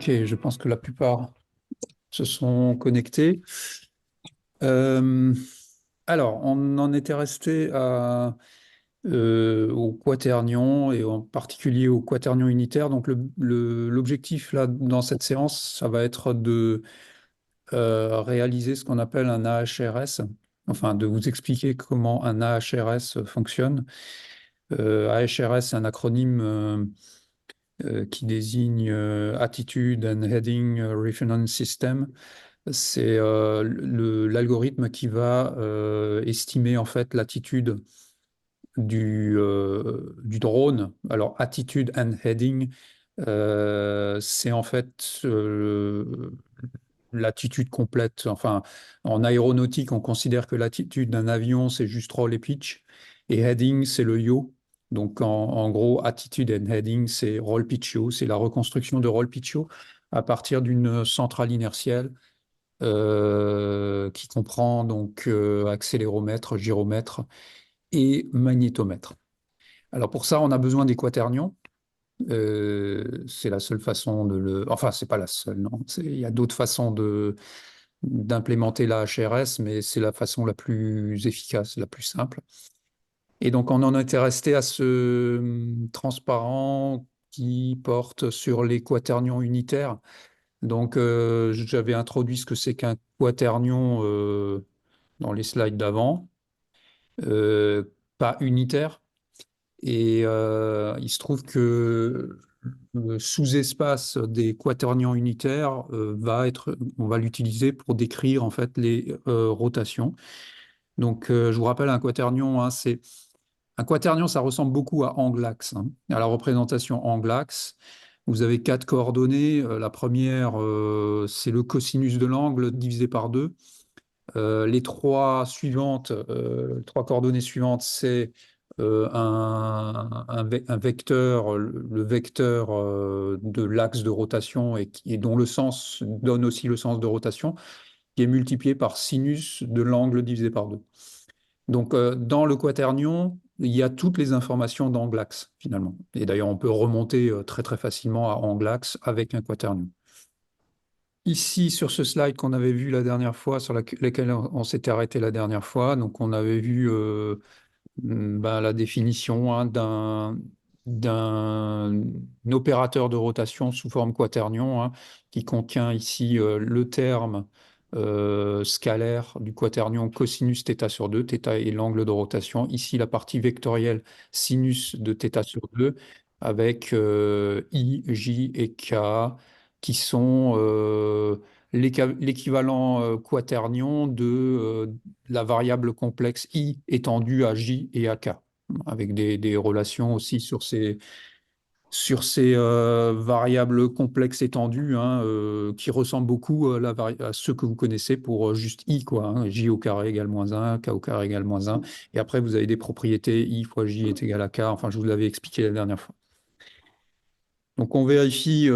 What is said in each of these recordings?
Ok, je pense que la plupart se sont connectés. Euh, alors, on en était resté au quaternion et en particulier au quaternion unitaire. Donc, l'objectif là dans cette séance, ça va être de réaliser ce qu'on appelle un AHRS, enfin de vous expliquer comment un AHRS fonctionne. AHRS, c'est un acronyme qui désigne Attitude and Heading Reference System. C'est l'algorithme qui va estimer en fait l'attitude du drone. Alors, attitude and heading, c'est en fait l'attitude complète. Enfin, en aéronautique, on considère que l'attitude d'un avion, c'est juste roll et pitch. Et heading, c'est le yaw. Donc, en gros, attitude and heading, c'est roll pitch yaw. C'est la reconstruction de roll pitch yaw à partir d'une centrale inertielle qui comprend donc accéléromètre, gyromètre et magnétomètre. Alors pour ça, on a besoin des quaternions. C'est la seule façon de le... Enfin, c'est pas la seule, non. Il y a d'autres façons d'implémenter la HRS, mais c'est la façon la plus efficace, la plus simple. Et donc, on en était resté à ce transparent qui porte sur les quaternions unitaires. Donc, j'avais introduit ce que c'est qu'un quaternion dans les slides d'avant, pas unitaire. Et il se trouve que le sous-espace des quaternions unitaires on va l'utiliser pour décrire en fait les rotations. Donc, je vous rappelle un quaternion, hein, un quaternion, ça ressemble beaucoup à angle-axe, hein, à la représentation angle-axe. Vous avez quatre coordonnées. La première, c'est le cosinus de l'angle divisé par 2. Les trois coordonnées suivantes, c'est un vecteur, le vecteur de l'axe de rotation et dont le sens donne aussi le sens de rotation, qui est multiplié par sinus de l'angle divisé par 2. Donc, dans le quaternion, il y a toutes les informations d'angle-axe, finalement. Et d'ailleurs, on peut remonter très très facilement à angle-axe avec un quaternion. Ici, sur ce slide qu'on avait vu la dernière fois, sur lequel on s'était arrêté la dernière fois, donc on avait vu la définition, hein, d'un opérateur de rotation sous forme quaternion, hein, qui contient ici le terme scalaire du quaternion cosinus θ sur 2, θ est l'angle de rotation. Ici, la partie vectorielle sinus de θ sur 2, avec I, J et K, qui sont l'équivalent quaternion de la variable complexe I étendue à J et à K, avec des relations aussi sur ces variables complexes étendues, hein, qui ressemblent beaucoup à ceux que vous connaissez pour juste I, quoi, hein, J au carré égale moins 1, K au carré égale moins 1. Et après, vous avez des propriétés I fois J est égal à K. Enfin, je vous l'avais expliqué la dernière fois. Donc, on vérifie...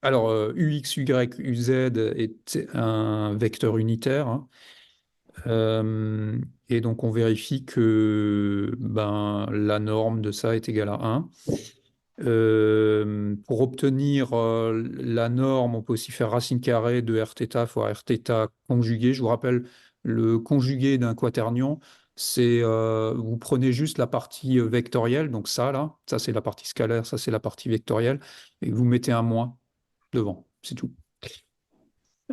alors, UX, Y, UZ est un vecteur unitaire, hein. Et donc, on vérifie que la norme de ça est égale à 1. Pour obtenir la norme, on peut aussi faire racine carrée de Rθ fois Rθ conjugué. Je vous rappelle, le conjugué d'un quaternion, c'est vous prenez juste la partie vectorielle, donc ça là, ça c'est la partie scalaire, ça c'est la partie vectorielle, et vous mettez un moins devant, c'est tout.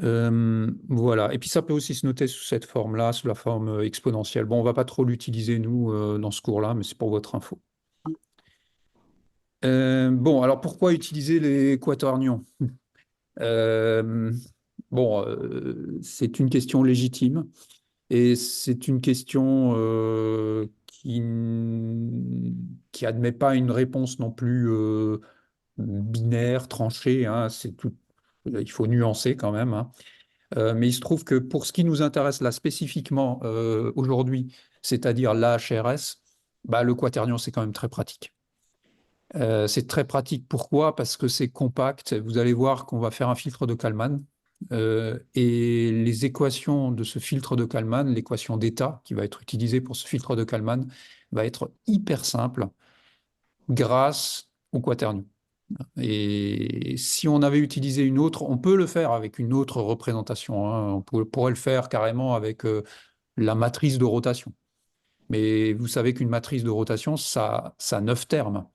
Voilà. Et puis ça peut aussi se noter sous cette forme-là, sous la forme exponentielle. Bon, on va pas trop l'utiliser, nous, dans ce cours-là, mais c'est pour votre info. Bon, alors pourquoi utiliser les quaternions? Euh, bon, c'est une question légitime et c'est une question qui admet pas une réponse non plus binaire, tranchée, hein. C'est tout, il faut nuancer quand même, hein. Mais il se trouve que pour ce qui nous intéresse là spécifiquement aujourd'hui, c'est-à-dire l'AHRS, le quaternion, c'est quand même très pratique. C'est très pratique. Pourquoi? Parce que c'est compact. Vous allez voir qu'on va faire un filtre de Kalman. Et les équations de ce filtre de Kalman, l'équation d'état qui va être utilisée pour ce filtre de Kalman, va être hyper simple grâce au quaternion. Et si on avait utilisé une autre, on peut le faire avec une autre représentation, hein. Pourrait le faire carrément avec la matrice de rotation. Mais vous savez qu'une matrice de rotation, ça a 9 termes.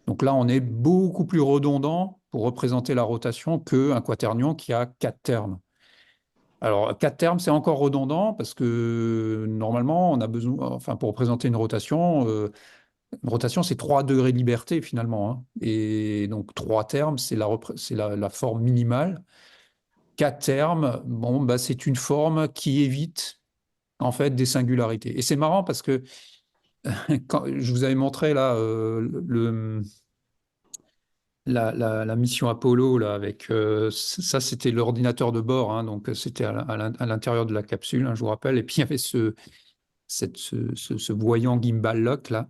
Donc là, on est beaucoup plus redondant pour représenter la rotation qu'un quaternion qui a 4 termes. Alors, 4 termes, c'est encore redondant parce que normalement, on a besoin, enfin, pour représenter une rotation, c'est 3 degrés de liberté finalement, hein. Et donc, 3 termes, c'est la forme minimale. 4 termes, bon, bah, c'est une forme qui évite en fait des singularités. Et c'est marrant parce que quand je vous avais montré là la mission Apollo là avec ça, c'était l'ordinateur de bord, hein, donc c'était à l'intérieur de la capsule, hein, je vous rappelle. Et puis il y avait ce voyant gimbal lock là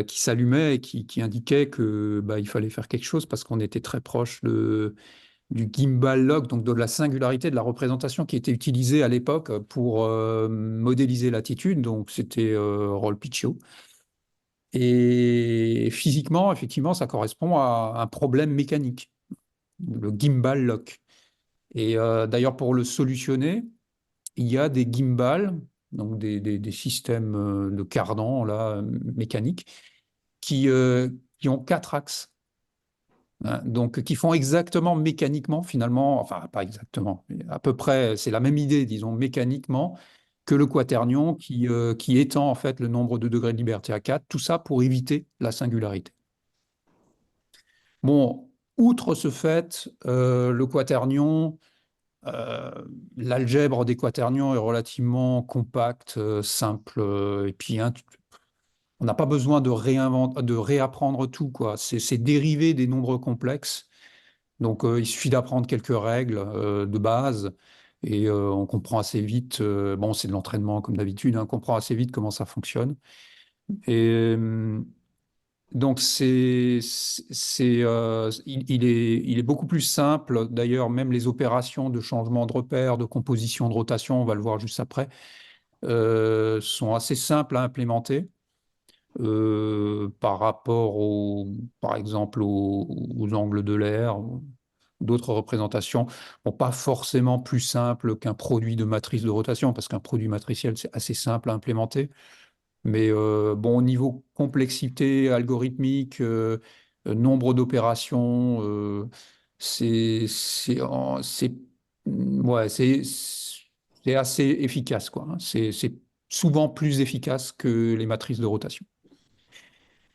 qui s'allumait et qui indiquait que bah, il fallait faire quelque chose parce qu'on était très proche du gimbal lock, donc de la singularité de la représentation qui était utilisée à l'époque pour modéliser l'attitude. Donc c'était Rolpicchio. Et physiquement, effectivement, ça correspond à un problème mécanique, le gimbal lock. Et d'ailleurs, pour le solutionner, il y a des gimbals, donc des systèmes de cardan là, mécaniques, qui ont 4 axes, hein, donc qui font exactement mécaniquement, finalement, enfin pas exactement, mais à peu près, c'est la même idée, disons, mécaniquement, que le quaternion qui étend en fait le nombre de degrés de liberté à 4, tout ça pour éviter la singularité. Bon, outre ce fait, le quaternion, euh, l'algèbre des quaternions est relativement compacte, simple, et puis hein, on n'a pas besoin de réapprendre tout, quoi. C'est dérivé des nombres complexes. Donc, il suffit d'apprendre quelques règles de base et on comprend assez vite. Bon, c'est de l'entraînement comme d'habitude, hein, on comprend assez vite comment ça fonctionne. Et donc, il est beaucoup plus simple. D'ailleurs, même les opérations de changement de repère, de composition, de rotation, on va le voir juste après, sont assez simples à implémenter par rapport par exemple, aux angles de l'air, d'autres représentations. Bon, pas forcément plus simple qu'un produit de matrice de rotation, parce qu'un produit matriciel, c'est assez simple à implémenter. Mais bon, au niveau complexité algorithmique, nombre d'opérations, ouais, c'est assez efficace, quoi, hein. C'est souvent plus efficace que les matrices de rotation.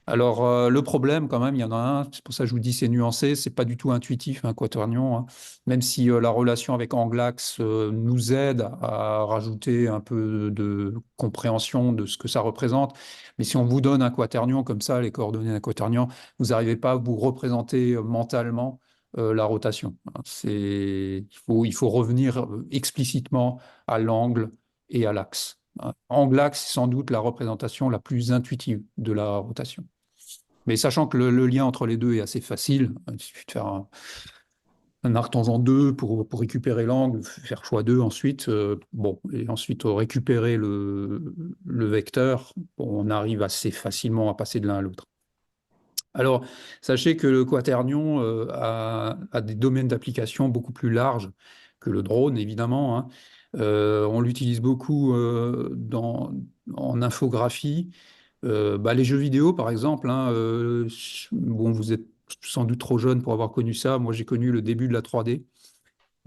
Alors, le problème, quand même, il y en a un, c'est pour ça que je vous dis c'est nuancé, c'est pas du tout intuitif, un quaternion, hein. Même si la relation avec Anglax nous aide à rajouter un peu de compréhension de ce que ça représente. Mais si on vous donne un quaternion comme ça, les coordonnées d'un quaternion, vous n'arrivez pas à vous représenter mentalement la rotation, hein. Il faut revenir explicitement à l'angle et à l'axe, hein. Anglax, c'est sans doute la représentation la plus intuitive de la rotation. Mais sachant que le lien entre les deux est assez facile, il suffit de faire un arctangeant 2 pour récupérer l'angle, faire choix 2 ensuite, bon, et ensuite récupérer le vecteur, bon, on arrive assez facilement à passer de l'un à l'autre. Alors, sachez que le quaternion a des domaines d'application beaucoup plus larges que le drone, évidemment, hein. On l'utilise beaucoup en infographie. Bah, les jeux vidéo, par exemple, hein, bon, vous êtes sans doute trop jeune pour avoir connu ça. Moi, j'ai connu le début de la 3D,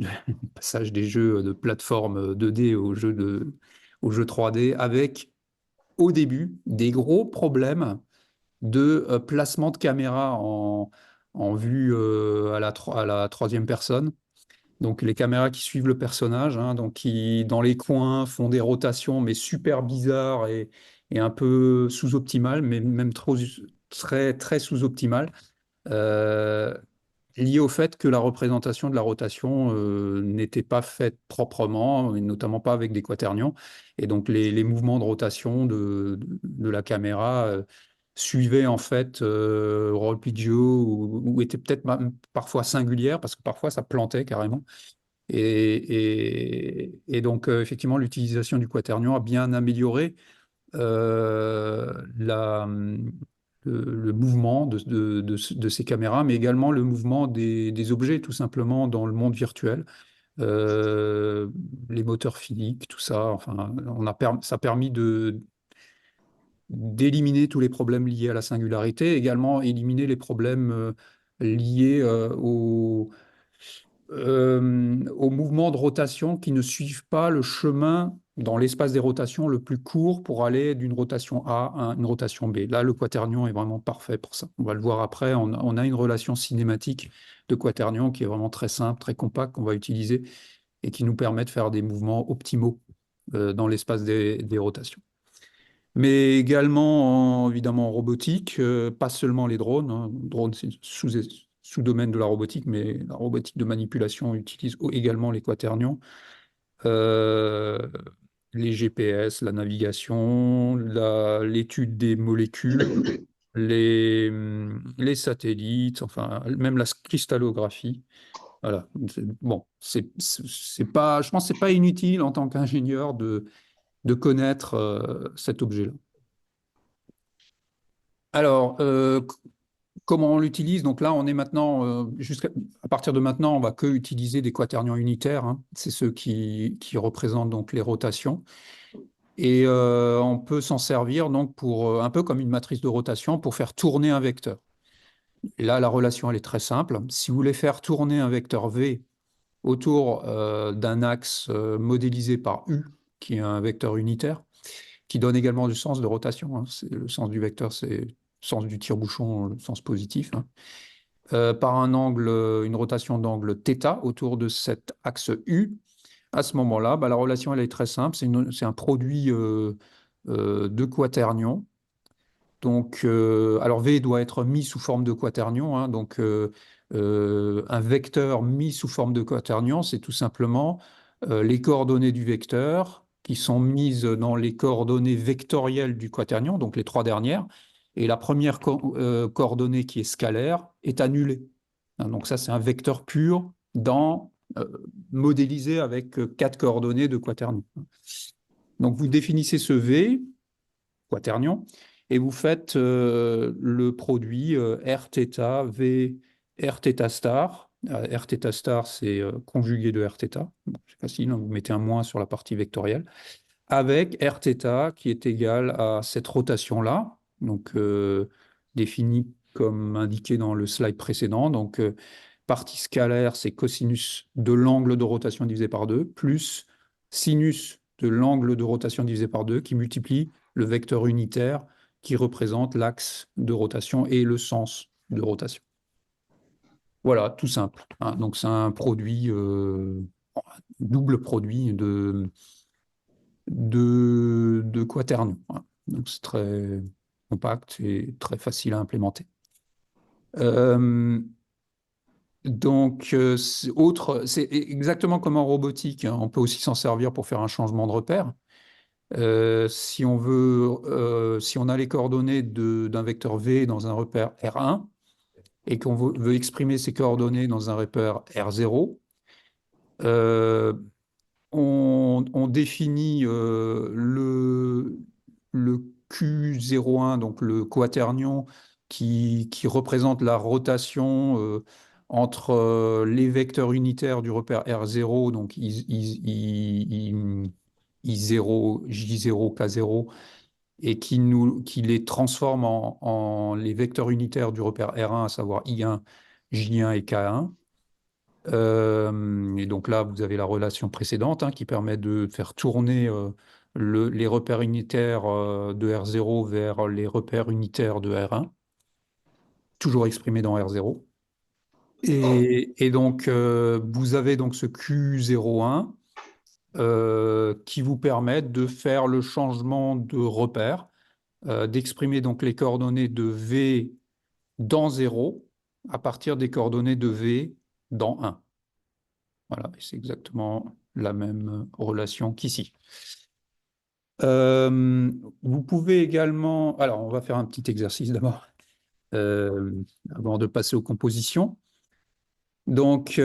le passage des jeux de plateforme 2D aux jeux 3D, avec au début des gros problèmes de placement de caméra en vue à la troisième personne. Donc les caméras qui suivent le personnage, hein, donc qui dans les coins font des rotations mais super bizarres et un peu sous-optimales, mais même très très sous-optimales, euh, lié au fait que la représentation de la rotation n'était pas faite proprement, et notamment pas avec des quaternions. Et donc les mouvements de rotation de la caméra suivaient en fait Rolpiggio ou étaient peut-être parfois singulières, parce que parfois ça plantait carrément. Et donc effectivement, l'utilisation du quaternion a bien amélioré euh, la, le mouvement de ces caméras, mais également le mouvement des objets, tout simplement, dans le monde virtuel. Euh, les moteurs physiques, tout ça. Enfin, ça a permis d'éliminer tous les problèmes liés à la singularité, également éliminer les problèmes liés aux mouvements de rotation qui ne suivent pas le chemin dans l'espace des rotations le plus court pour aller d'une rotation A à une rotation B. Là, le quaternion est vraiment parfait pour ça. On va le voir après. On a une relation cinématique de quaternion qui est vraiment très simple, très compacte, qu'on va utiliser et qui nous permet de faire des mouvements optimaux dans l'espace des rotations. Mais également, évidemment, en robotique, pas seulement les drones. Hein. Drones, c'est sous-domaine de la robotique, mais la robotique de manipulation utilise également les quaternions. Euh, les GPS, la navigation, l'étude des molécules, les satellites, enfin, même la cristallographie. Voilà. Bon, c'est pas, je pense que c'est pas inutile en tant qu'ingénieur de connaître cet objet-là. Alors, comment on l'utilise? Donc là, on est maintenant, à partir de maintenant, on va que utiliser des quaternions unitaires. Hein. C'est ceux qui représentent donc les rotations. Et on peut s'en servir donc pour un peu comme une matrice de rotation pour faire tourner un vecteur. Et là, la relation, elle est très simple. Si vous voulez faire tourner un vecteur V autour d'un axe modélisé par U, qui est un vecteur unitaire, qui donne également du sens de rotation. Hein. Le sens du vecteur, c'est le sens du tire-bouchon, le sens positif. Hein. Par un angle, une rotation d'angle θ autour de cet axe U. À ce moment-là, bah, la relation elle est très simple. C'est un produit de quaternions. Donc, alors V doit être mis sous forme de quaternion. Hein. Donc, un vecteur mis sous forme de quaternion, c'est tout simplement les coordonnées du vecteur qui sont mises dans les coordonnées vectorielles du quaternion, donc les trois dernières. Et la première coordonnée qui est scalaire est annulée. Hein, donc ça, c'est un vecteur pur modélisé avec quatre coordonnées de quaternion. Donc vous définissez ce V, quaternion, et vous faites le produit Rθ, V, Rθ star. Rθ star, c'est conjugué de Rθ. Bon, c'est facile, hein, vous mettez un moins sur la partie vectorielle. Avec Rθ qui est égal à cette rotation-là, donc définie comme indiqué dans le slide précédent. Donc, partie scalaire, c'est cosinus de l'angle de rotation divisé par 2, plus sinus de l'angle de rotation divisé par 2, qui multiplie le vecteur unitaire qui représente l'axe de rotation et le sens de rotation. Voilà, tout simple. Hein. Donc, c'est un produit, double produit de quaternions. Hein. Donc, c'est très compact et très facile à implémenter. Donc, c'est exactement comme en robotique. Hein. On peut aussi s'en servir pour faire un changement de repère. Si on veut, si on a les coordonnées d'un vecteur V dans un repère R1 et qu'on veut exprimer ces coordonnées dans un repère R0, euh, on définit le Q01, donc le quaternion qui représente la rotation entre les vecteurs unitaires du repère R0, donc I0, J0, K0, et qui les transforme en les vecteurs unitaires du repère R1, à savoir I1, J1 et K1. Et donc là, vous avez la relation précédente hein, qui permet de faire tourner les repères unitaires de R0 vers les repères unitaires de R1, toujours exprimés dans R0. Et donc, vous avez donc ce Q01 qui vous permet de faire le changement de repère, d'exprimer donc les coordonnées de V dans 0 à partir des coordonnées de V dans 1. Voilà, c'est exactement la même relation qu'ici. Vous pouvez également... Alors, on va faire un petit exercice d'abord, avant de passer aux compositions. Donc,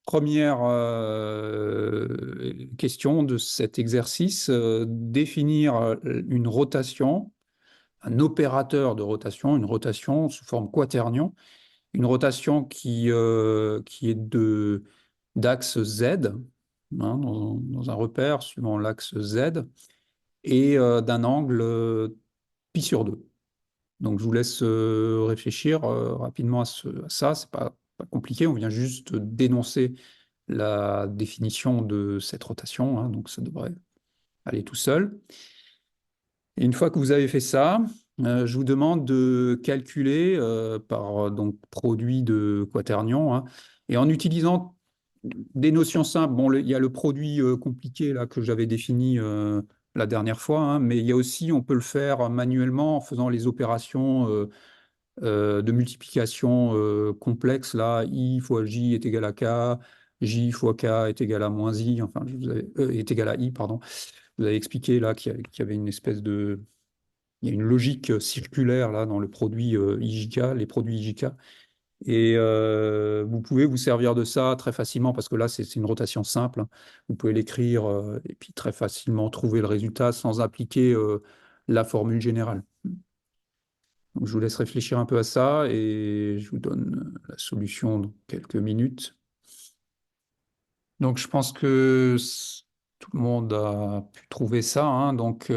première question de cet exercice, définir une rotation un opérateur de rotation, une rotation sous forme quaternion, une rotation qui est d'axe Z, dans un repère suivant l'axe Z, et d'un angle pi sur 2. Donc je vous laisse réfléchir rapidement à ça, c'est pas compliqué, on vient juste d'énoncer la définition de cette rotation, hein, donc ça devrait aller tout seul. Et une fois que vous avez fait ça, je vous demande de calculer par donc, produit de quaternion, hein, et en utilisant des notions simples. Bon, il y a le produit compliqué là, que j'avais défini la dernière fois, hein, mais il y a aussi, on peut le faire manuellement en faisant les opérations de multiplication complexe. Là, I fois J est égal à K, J fois K est égal à moins I, enfin, est égal à I, pardon. Vous avez expliqué là qu'il y avait une espèce de il y a une logique circulaire là dans le produit IJK, les produits IJK. Et vous pouvez vous servir de ça très facilement parce que là, c'est une rotation simple, hein. Vous pouvez l'écrire et puis très facilement trouver le résultat sans appliquer la formule générale. Donc, je vous laisse réfléchir un peu à ça et je vous donne la solution dans quelques minutes. Donc, je pense que tout le monde a pu trouver ça, hein. Donc,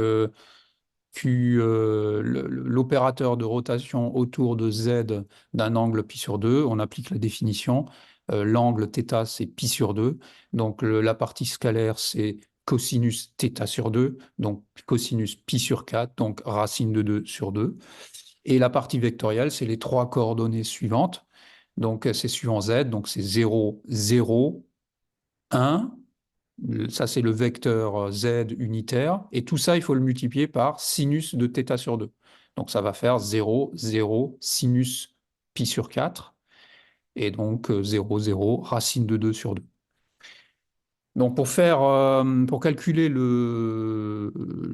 l'opérateur de rotation autour de Z d'un angle pi sur 2, on applique la définition. L'angle θ, c'est pi sur 2. Donc la partie scalaire, c'est cosinus θ sur 2, donc cosinus pi sur 4, donc racine de 2 sur 2. Et la partie vectorielle, c'est les trois coordonnées suivantes. Donc c'est suivant Z, donc c'est 0, 0, 1. Ça, c'est le vecteur Z unitaire. Et tout ça, il faut le multiplier par sinus de θ sur 2. Donc, ça va faire 0, 0, sinus pi sur 4. Et donc, 0, 0, racine de 2 sur 2. Donc, pour calculer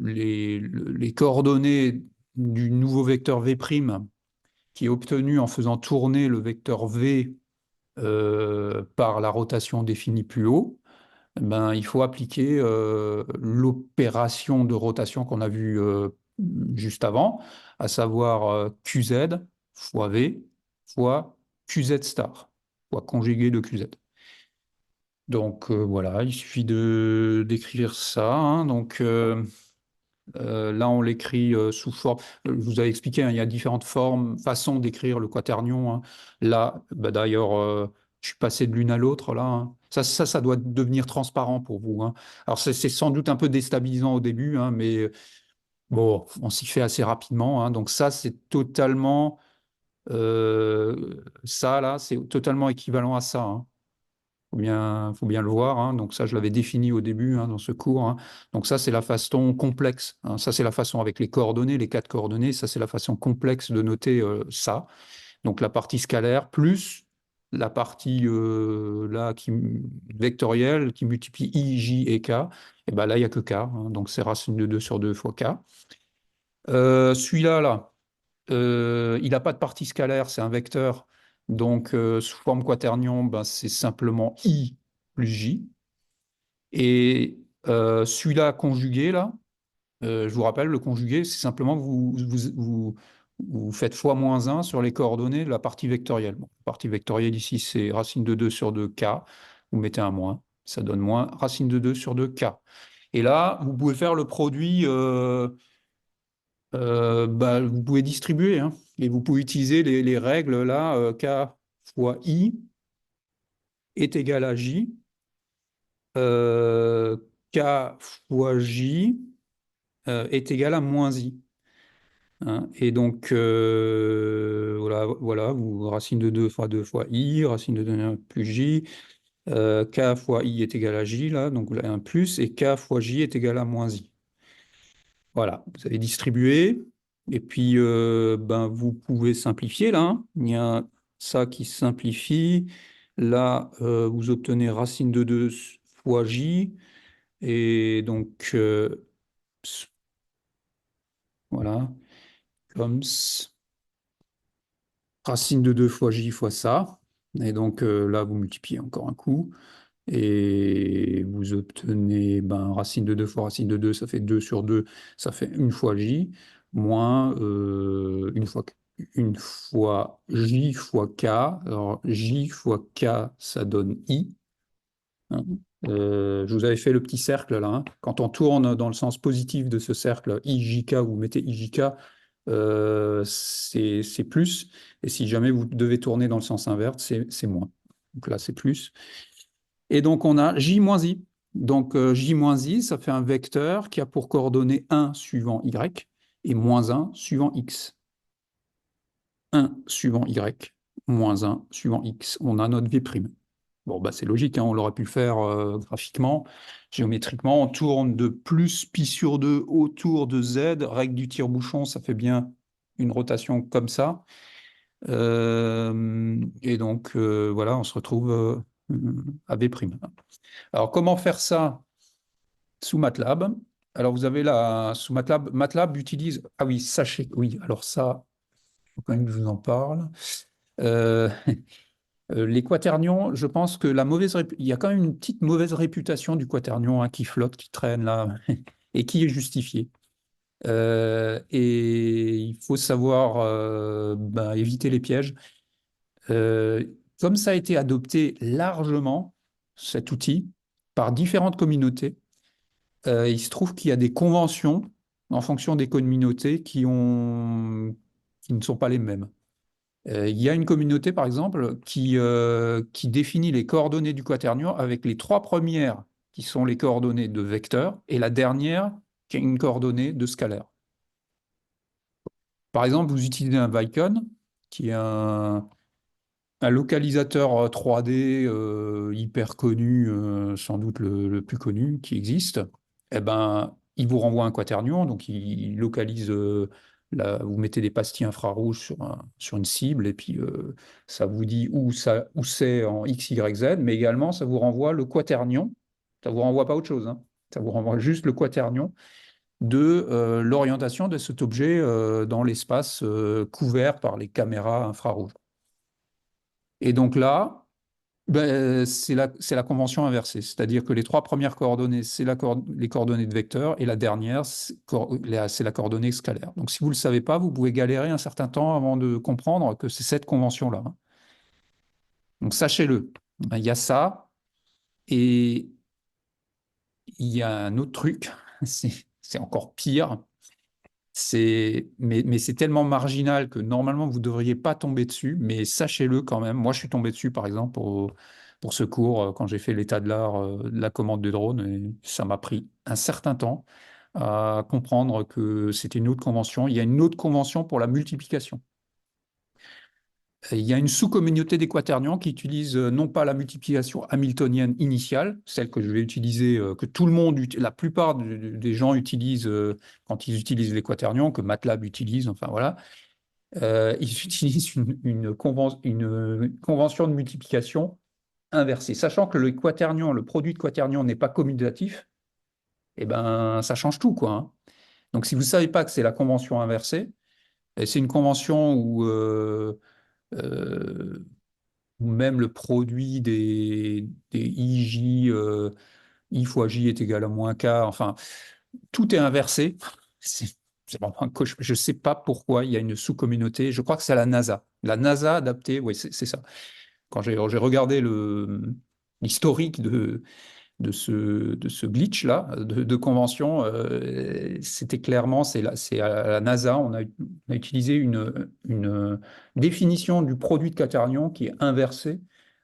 les coordonnées du nouveau vecteur V', qui est obtenu en faisant tourner le vecteur V par la rotation définie plus haut, ben, il faut appliquer l'opération de rotation qu'on a vue juste avant, à savoir QZ fois V fois QZ star, fois conjugué de QZ. Donc voilà, il suffit d'écrire ça, hein. Donc là, on l'écrit sous forme. Je vous avais expliqué, hein, il y a différentes façons d'écrire le quaternion, hein. Là, bah, d'ailleurs, je suis passé de l'une à l'autre, là, hein. Ça doit devenir transparent pour vous, hein. Alors, c'est sans doute un peu déstabilisant au début, hein, mais bon, on s'y fait assez rapidement, hein. Donc, ça, c'est totalement. Ça, là, c'est totalement équivalent à ça, hein. Faut bien le voir, hein. Donc ça, je l'avais défini au début, hein, dans ce cours, hein. Donc ça, c'est la façon complexe, hein. Ça, c'est la façon avec les coordonnées, les quatre coordonnées. Ça, c'est la façon complexe de noter ça. Donc la partie scalaire plus la partie là vectorielle qui multiplie I, J et K. Et ben là, il n'y a que K, hein. Donc c'est racine de 2 sur 2 fois K. Celui-là, là, il n'a pas de partie scalaire, c'est un vecteur. Donc, sous forme quaternion, ben, c'est simplement I plus J. Et celui-là conjugué, là, je vous rappelle, le conjugué, c'est simplement que vous faites fois moins 1 sur les coordonnées de la partie vectorielle. Bon, la partie vectorielle ici, c'est racine de 2 sur 2 K. Vous mettez un moins, ça donne moins racine de 2 sur 2 K. Et là, vous pouvez faire le produit bah, vous pouvez distribuer, hein, et vous pouvez utiliser les règles là, K fois I est égal à J, euh, K fois J est égal à moins I, hein. Et donc, voilà, vous, racine de 2 fois I, racine de 2 plus J, K fois I est égal à J, là, donc vous avez un plus, et K fois J est égal à moins I. Voilà, vous avez distribué. Et puis, ben, vous pouvez simplifier là, hein. Il y a ça qui simplifie. Là, vous obtenez racine de 2 fois j. Et donc, voilà, comme racine de 2 fois j fois ça. Et donc, là, vous multipliez encore un coup. Et vous obtenez ben, racine de 2 fois racine de 2, ça fait 2 sur 2, ça fait 1 fois j. moins une fois J fois K. Alors, J fois K, ça donne I. Hein. Je vous avais fait le petit cercle là. Hein. Quand on tourne dans le sens positif de ce cercle, IJK, vous mettez IJK, c'est plus. Et si jamais vous devez tourner dans le sens inverse, c'est moins. Donc là, c'est plus. Et donc, on a J moins I. Donc, J moins I, ça fait un vecteur qui a pour coordonnées 1 suivant Y et moins 1 suivant X. 1 suivant Y, moins 1 suivant X. On a notre V'. Bon, bah, c'est logique, hein, on l'aurait pu le faire graphiquement, géométriquement. On tourne de plus pi sur 2 autour de Z. Règle du tire-bouchon, ça fait bien une rotation comme ça. Et donc, voilà, on se retrouve à V'. Alors, comment faire ça sous MATLAB? Alors, vous avez là, sous MATLAB, MATLAB utilise... Ah oui, sachez... Oui, alors ça, il faut quand même que je vous en parle. Euh, les quaternions, je pense que il y a quand même une petite mauvaise réputation du quaternion hein, qui flotte, qui traîne là, et qui est justifiée. Et il faut savoir éviter les pièges. Euh, Comme ça a été adopté largement, cet outil, par différentes communautés, il se trouve qu'il y a des conventions en fonction des communautés qui ne sont pas les mêmes. Il y a une communauté, par exemple, qui définit les coordonnées du quaternion avec les trois premières qui sont les coordonnées de vecteurs et la dernière qui est une coordonnée de scalaire. Par exemple, vous utilisez un Vicon, qui est un localisateur 3D hyper connu, sans doute le plus connu qui existe. Eh ben, il vous renvoie un quaternion, donc il localise, vous mettez des pastilles infrarouges sur une cible, et puis ça vous dit où c'est en X, Y, Z, mais également ça vous renvoie le quaternion, ça vous renvoie pas autre chose, hein. Ça vous renvoie juste le quaternion de l'orientation de cet objet dans l'espace couvert par les caméras infrarouges. Et donc là, ben, c'est la convention inversée, c'est-à-dire que les trois premières coordonnées, c'est les coordonnées de vecteur, et la dernière, c'est la coordonnée scalaire. Donc si vous ne le savez pas, vous pouvez galérer un certain temps avant de comprendre que c'est cette convention-là. Hein. Donc sachez-le, il y a ça, et il y a un autre truc, c'est encore pire, mais c'est tellement marginal que normalement vous ne devriez pas tomber dessus, mais sachez-le quand même. Moi, je suis tombé dessus, par exemple, pour ce cours, quand j'ai fait l'état de l'art de la commande de drone, et ça m'a pris un certain temps à comprendre que c'était une autre convention. Il y a une autre convention pour la multiplication. Et il y a une sous-communauté des quaternions qui utilise non pas la multiplication hamiltonienne initiale, celle que je vais utiliser, que tout le monde, la plupart des gens utilisent quand ils utilisent les quaternions, que MATLAB utilise, enfin voilà. Ils utilisent une convention de multiplication inversée. Sachant que le quaternion, le produit de quaternion n'est pas commutatif, eh ben, ça change tout, quoi. Hein. Donc, si vous ne savez pas que c'est la convention inversée, et c'est une convention euh, où même le produit des IJ, I fois J est égal à moins K, enfin, tout est inversé. C'est vraiment un coche. Je ne sais pas pourquoi il y a une sous-communauté. Je crois que c'est la NASA. La NASA adaptée, oui, c'est ça. Quand j'ai regardé l'historique de ce glitch-là, de convention, c'était clairement, c'est à la NASA, on a utilisé une définition du produit de quaternion qui est inversée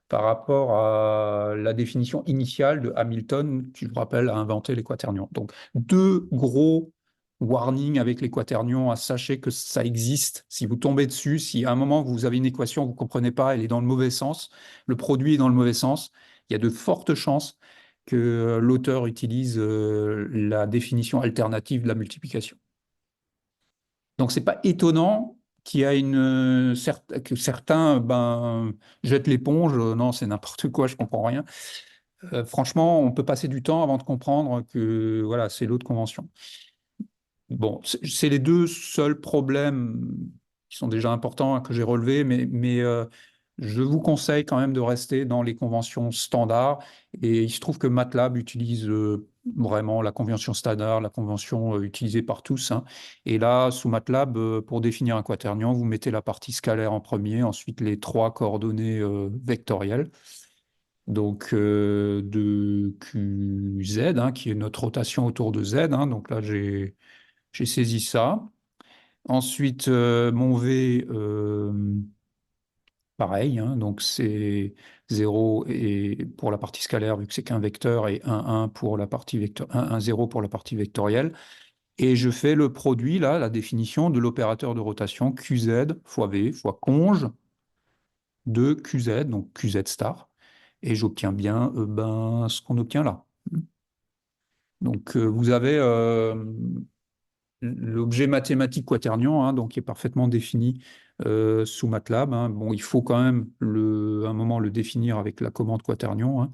par rapport à la définition initiale de Hamilton, qui, je vous rappelle, a inventé les quaternions. Donc, deux gros warnings avec les quaternions, sachez que ça existe. Si vous tombez dessus, si à un moment vous avez une équation, vous ne comprenez pas, elle est dans le mauvais sens, le produit est dans le mauvais sens, il y a de fortes chances que l'auteur utilise la définition alternative de la multiplication. Donc, ce n'est pas étonnant qu'il y a que certains jettent l'éponge. Non, c'est n'importe quoi, je ne comprends rien. Franchement, on peut passer du temps avant de comprendre que voilà, c'est l'autre convention. Bon, c'est les deux seuls problèmes qui sont déjà importants que j'ai relevés, mais je vous conseille quand même de rester dans les conventions standards. Et il se trouve que MATLAB utilise vraiment la convention standard, la convention utilisée par tous, hein. Et là, sous MATLAB, pour définir un quaternion, vous mettez la partie scalaire en premier, ensuite les trois coordonnées vectorielles. Donc de QZ, hein, qui est notre rotation autour de Z, hein. Donc là, j'ai saisi ça. Ensuite, mon V, pareil, hein, donc c'est 0 et pour la partie scalaire, vu que c'est qu'un vecteur, et 1, 1 pour la partie vecteur, 1, 1, 0 pour la partie vectorielle. Et je fais le produit, là, la définition de l'opérateur de rotation QZ fois V fois conge de QZ, donc QZ star. Et j'obtiens bien ben, ce qu'on obtient là. Donc vous avez l'objet mathématique quaternion, hein, donc qui est parfaitement défini sous MATLAB, hein. Bon, il faut quand même un moment le définir avec la commande quaternion, hein.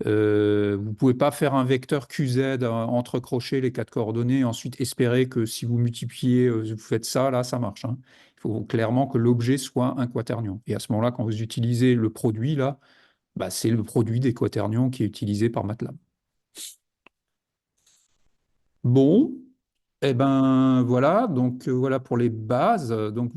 Vous ne pouvez pas faire un vecteur QZ entre crochets les quatre coordonnées, et ensuite espérer que si vous multipliez, vous faites ça, là, ça marche, hein. Il faut clairement que l'objet soit un quaternion. Et à ce moment-là, quand vous utilisez le produit, là, bah, c'est le produit des quaternions qui est utilisé par MATLAB. Bon, eh ben voilà, donc voilà pour les bases. Donc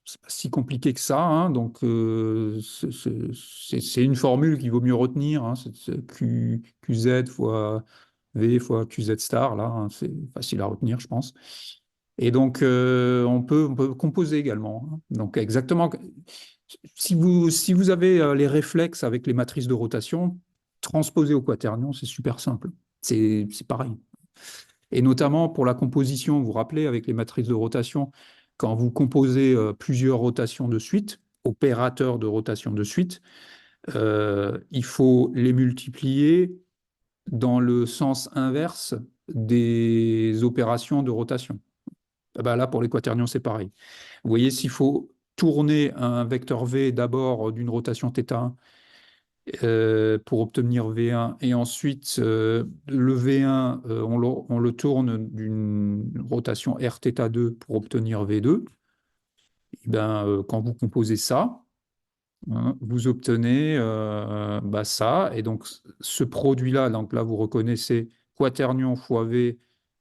c'est pas si compliqué que ça, hein. Donc c'est une formule qu'il vaut mieux retenir, hein. C'est QZ fois V fois QZ star là, hein. C'est facile à retenir, je pense. Et donc on peut composer également, hein. Donc exactement, si vous avez les réflexes avec les matrices de rotation, transposer au quaternion, c'est super simple. C'est pareil. Et notamment pour la composition, vous vous rappelez, avec les matrices de rotation, quand vous composez plusieurs rotations de suite, opérateurs de rotation de suite, il faut les multiplier dans le sens inverse des opérations de rotation. Ah ben là, pour les quaternions, c'est pareil. Vous voyez, s'il faut tourner un vecteur V d'abord d'une rotation θ1 pour obtenir V1, et ensuite le V1, on le tourne d'une rotation Rθ2 pour obtenir V2, et ben, quand vous composez ça, hein, vous obtenez bah, ça, et donc ce produit-là, donc là vous reconnaissez quaternion fois V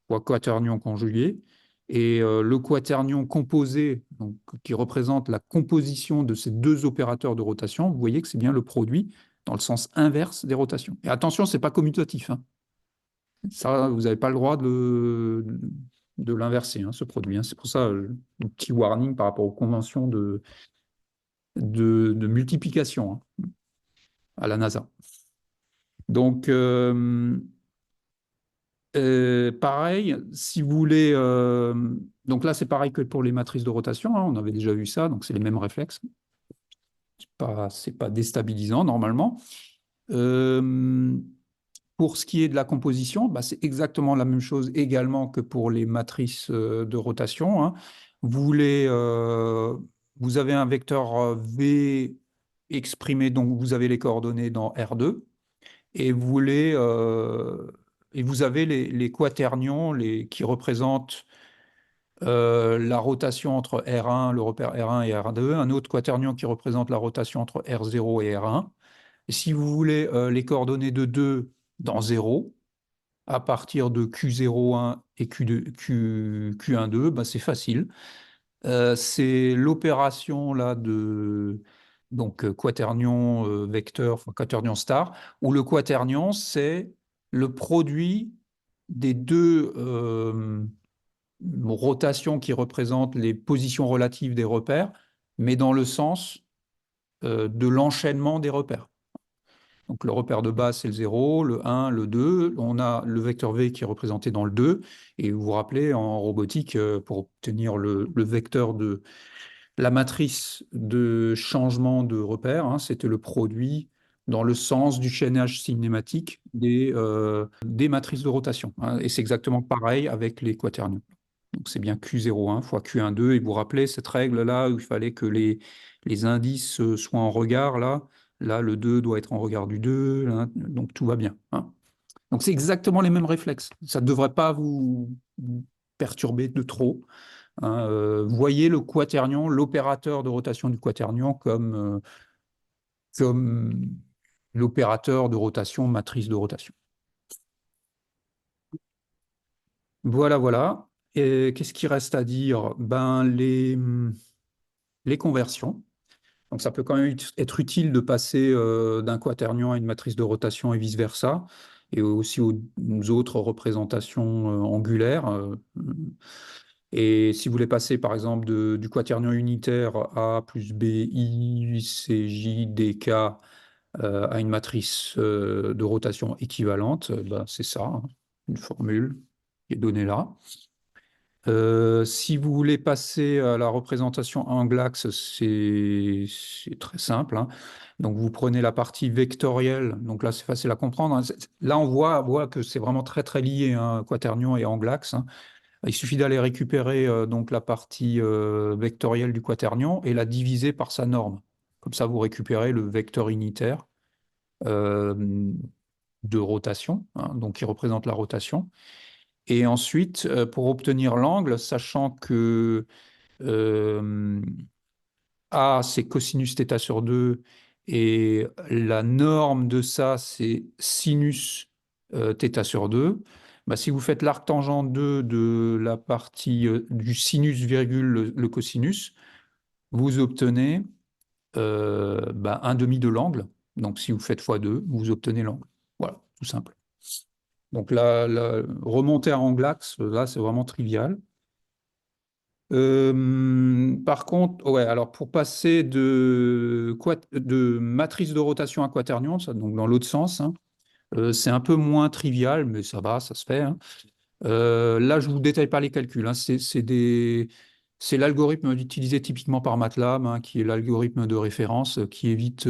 fois quaternion conjugué, et le quaternion composé, donc, qui représente la composition de ces deux opérateurs de rotation, vous voyez que c'est bien le produit dans le sens inverse des rotations. Et attention, c'est pas commutatif, hein. Ça, vous n'avez pas le droit de l'inverser, hein, ce produit, hein. C'est pour ça, un petit warning par rapport aux conventions de multiplication, hein, à la NASA. Donc, pareil, si vous voulez, donc là c'est pareil que pour les matrices de rotation, hein, on avait déjà vu ça, donc c'est les mêmes réflexes. C'est pas déstabilisant normalement. Euh, pour ce qui est de la composition, bah, c'est exactement la même chose également que pour les matrices de rotation, hein. Vous voulez, vous avez un vecteur V exprimé, donc vous avez les coordonnées dans R2, et vous voulez, et vous avez les quaternions qui représentent la rotation entre R1, le repère R1 et R2, un autre quaternion qui représente la rotation entre R0 et R1. Et si vous voulez les coordonnées de 2 dans 0, à partir de Q01 et Q12, bah, c'est facile. C'est l'opération là de donc quaternion vecteur, enfin, quaternion star, où le quaternion, c'est le produit des deux rotations qui représentent les positions relatives des repères, mais dans le sens de l'enchaînement des repères. Donc le repère de base, c'est le 0, le 1, le 2. On a le vecteur V qui est représenté dans le 2. Et vous vous rappelez, en robotique, pour obtenir le vecteur de la matrice de changement de repère, hein, c'était le produit dans le sens du chaînage cinématique des matrices de rotation, hein. Et c'est exactement pareil avec les quaternions. Donc c'est bien Q01 fois Q12. Et vous vous rappelez cette règle-là où il fallait que les indices soient en regard, là. Là, le 2 doit être en regard du 2, là, donc tout va bien, hein. Donc c'est exactement les mêmes réflexes. Ça ne devrait pas vous perturber de trop, hein. Voyez le quaternion, l'opérateur de rotation du quaternion comme l'opérateur de rotation, matrice de rotation. Voilà, voilà. Et qu'est-ce qui reste à dire? Ben, les conversions. Donc, ça peut quand même être utile de passer d'un quaternion à une matrice de rotation et vice-versa, et aussi aux autres représentations angulaires. Et si vous voulez passer, par exemple, du quaternion unitaire A plus B, I, C, J, D, K à une matrice de rotation équivalente, ben, c'est ça, hein, une formule qui est donnée là. Si vous voulez passer à la représentation anglax, c'est très simple, hein. Donc vous prenez la partie vectorielle, donc là c'est facile à comprendre, hein. Là on voit que c'est vraiment très très lié, hein, quaternion et anglax, hein. Il suffit d'aller récupérer donc la partie vectorielle du quaternion et la diviser par sa norme. Comme ça vous récupérez le vecteur unitaire euh, de rotation, hein, donc qui représente la rotation. Et ensuite, pour obtenir l'angle, sachant que euh, A, c'est cosinus θ sur 2, et la norme de ça, c'est sinus θ sur 2, bah, si vous faites l'arc tangent 2 de la partie du sinus virgule le cosinus, vous obtenez bah, un demi de l'angle. Donc si vous faites x2, vous obtenez l'angle. Voilà, tout simple. Donc remonter à anglax, là, c'est vraiment trivial. Par contre, ouais, alors pour passer de matrice de rotation à quaternion, ça, donc dans l'autre sens, hein, c'est un peu moins trivial, mais ça va, ça se fait, hein. Là, je ne vous détaille pas les calculs, hein, c'est l'algorithme utilisé typiquement par MATLAB, hein, qui est l'algorithme de référence qui évite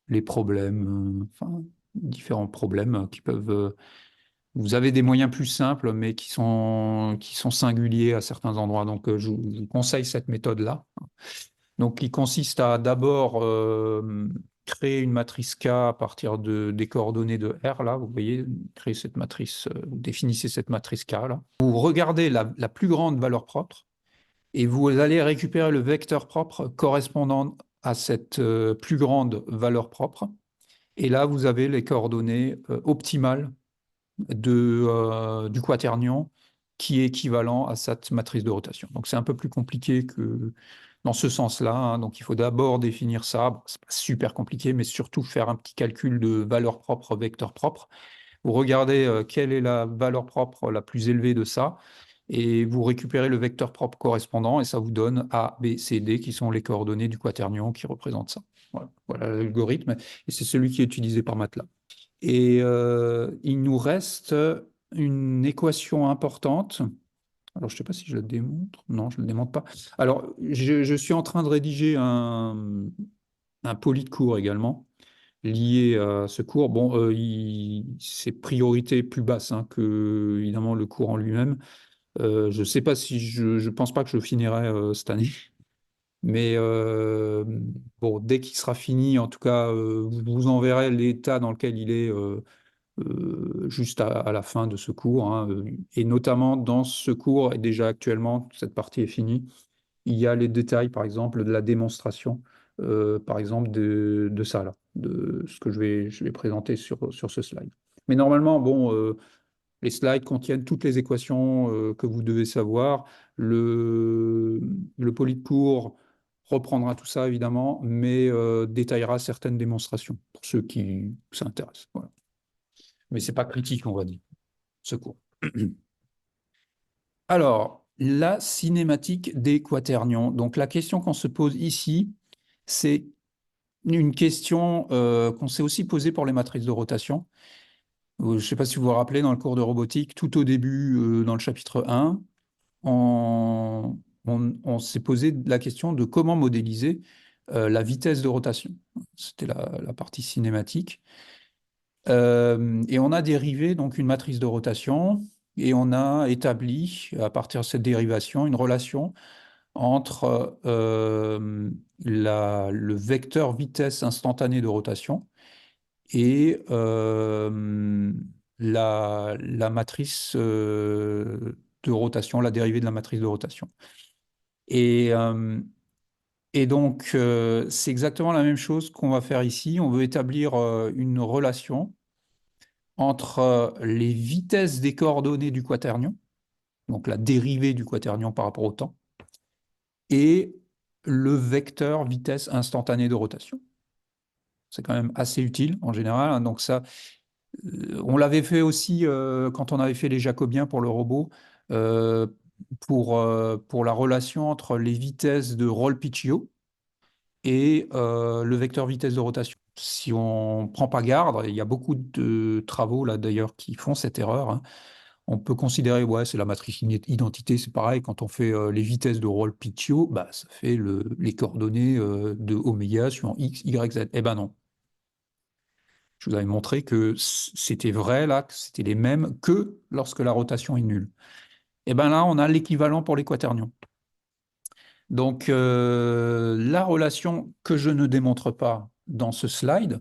les problèmes, enfin, différents problèmes qui peuvent vous avez des moyens plus simples, mais qui sont singuliers à certains endroits. Donc, je vous conseille cette méthode-là. Donc, qui consiste à d'abord créer une matrice K à partir des coordonnées de R. Là, vous voyez, créer cette matrice, vous définissez cette matrice K. Là. Vous regardez la plus grande valeur propre et vous allez récupérer le vecteur propre correspondant à cette plus grande valeur propre. Et là, vous avez les coordonnées optimales du quaternion qui est équivalent à cette matrice de rotation. Donc c'est un peu plus compliqué que dans ce sens-là, hein. Donc il faut d'abord définir ça. Bon, c'est pas super compliqué, mais surtout faire un petit calcul de valeur propre, vecteur propre. Vous regardez quelle est la valeur propre la plus élevée de ça, et vous récupérez le vecteur propre correspondant, et ça vous donne A, B, C, D, qui sont les coordonnées du quaternion qui représentent ça. Voilà, voilà l'algorithme, et c'est celui qui est utilisé par MATLAB. Et il nous reste une équation importante. Alors, je ne sais pas si je la démontre. Non, je ne la démontre pas. Alors, je suis en train de rédiger un poly de cours également, lié à ce cours. Bon, c'est priorité plus basse, hein, que, évidemment, le cours en lui-même. Je ne sais pas si je pense pas que je le finirai cette année. Mais bon, dès qu'il sera fini, en tout cas, je vous enverrai l'état dans lequel il est juste à la fin de ce cours, hein. Et notamment dans ce cours, et déjà actuellement, cette partie est finie, il y a les détails, par exemple, de la démonstration, par exemple, de ça, là, de ce que je vais présenter sur ce slide. Mais normalement, bon, les slides contiennent toutes les équations que vous devez savoir. Le poly de cours reprendra tout ça, évidemment, mais détaillera certaines démonstrations pour ceux qui s'intéressent. Voilà. Mais c'est pas critique, on va dire, ce cours. Alors, la cinématique des quaternions. Donc, la question qu'on se pose ici, c'est une question qu'on s'est aussi posée pour les matrices de rotation. Je ne sais pas si vous vous rappelez, dans le cours de robotique, tout au début, dans le chapitre 1, on s'est posé la question de comment modéliser la vitesse de rotation. C'était la partie cinématique. Et on a dérivé donc une matrice de rotation et on a établi, à partir de cette dérivation, une relation entre le vecteur vitesse instantanée de rotation et la matrice de rotation, la dérivée de la matrice de rotation. Et, euh, et donc, c'est exactement la même chose qu'on va faire ici. On veut établir une relation entre les vitesses des coordonnées du quaternion, donc la dérivée du quaternion par rapport au temps, et le vecteur vitesse instantanée de rotation. C'est quand même assez utile en général, hein. Donc ça, on l'avait fait aussi quand on avait fait les jacobiens pour le robot, euh, pour la relation entre les vitesses de Roll-Picchio et le vecteur vitesse de rotation. Si on ne prend pas garde, il y a beaucoup de travaux là d'ailleurs qui font cette erreur, hein. On peut considérer, ouais, c'est la matrice identité, c'est pareil, quand on fait les vitesses de Roll-Picchio, bah, ça fait les coordonnées de oméga suivant x, y, z. Eh ben non. Je vous avais montré que c'était vrai là, que c'était les mêmes que lorsque la rotation est nulle. Et bien là, on a l'équivalent pour les quaternions. Donc la relation que je ne démontre pas dans ce slide,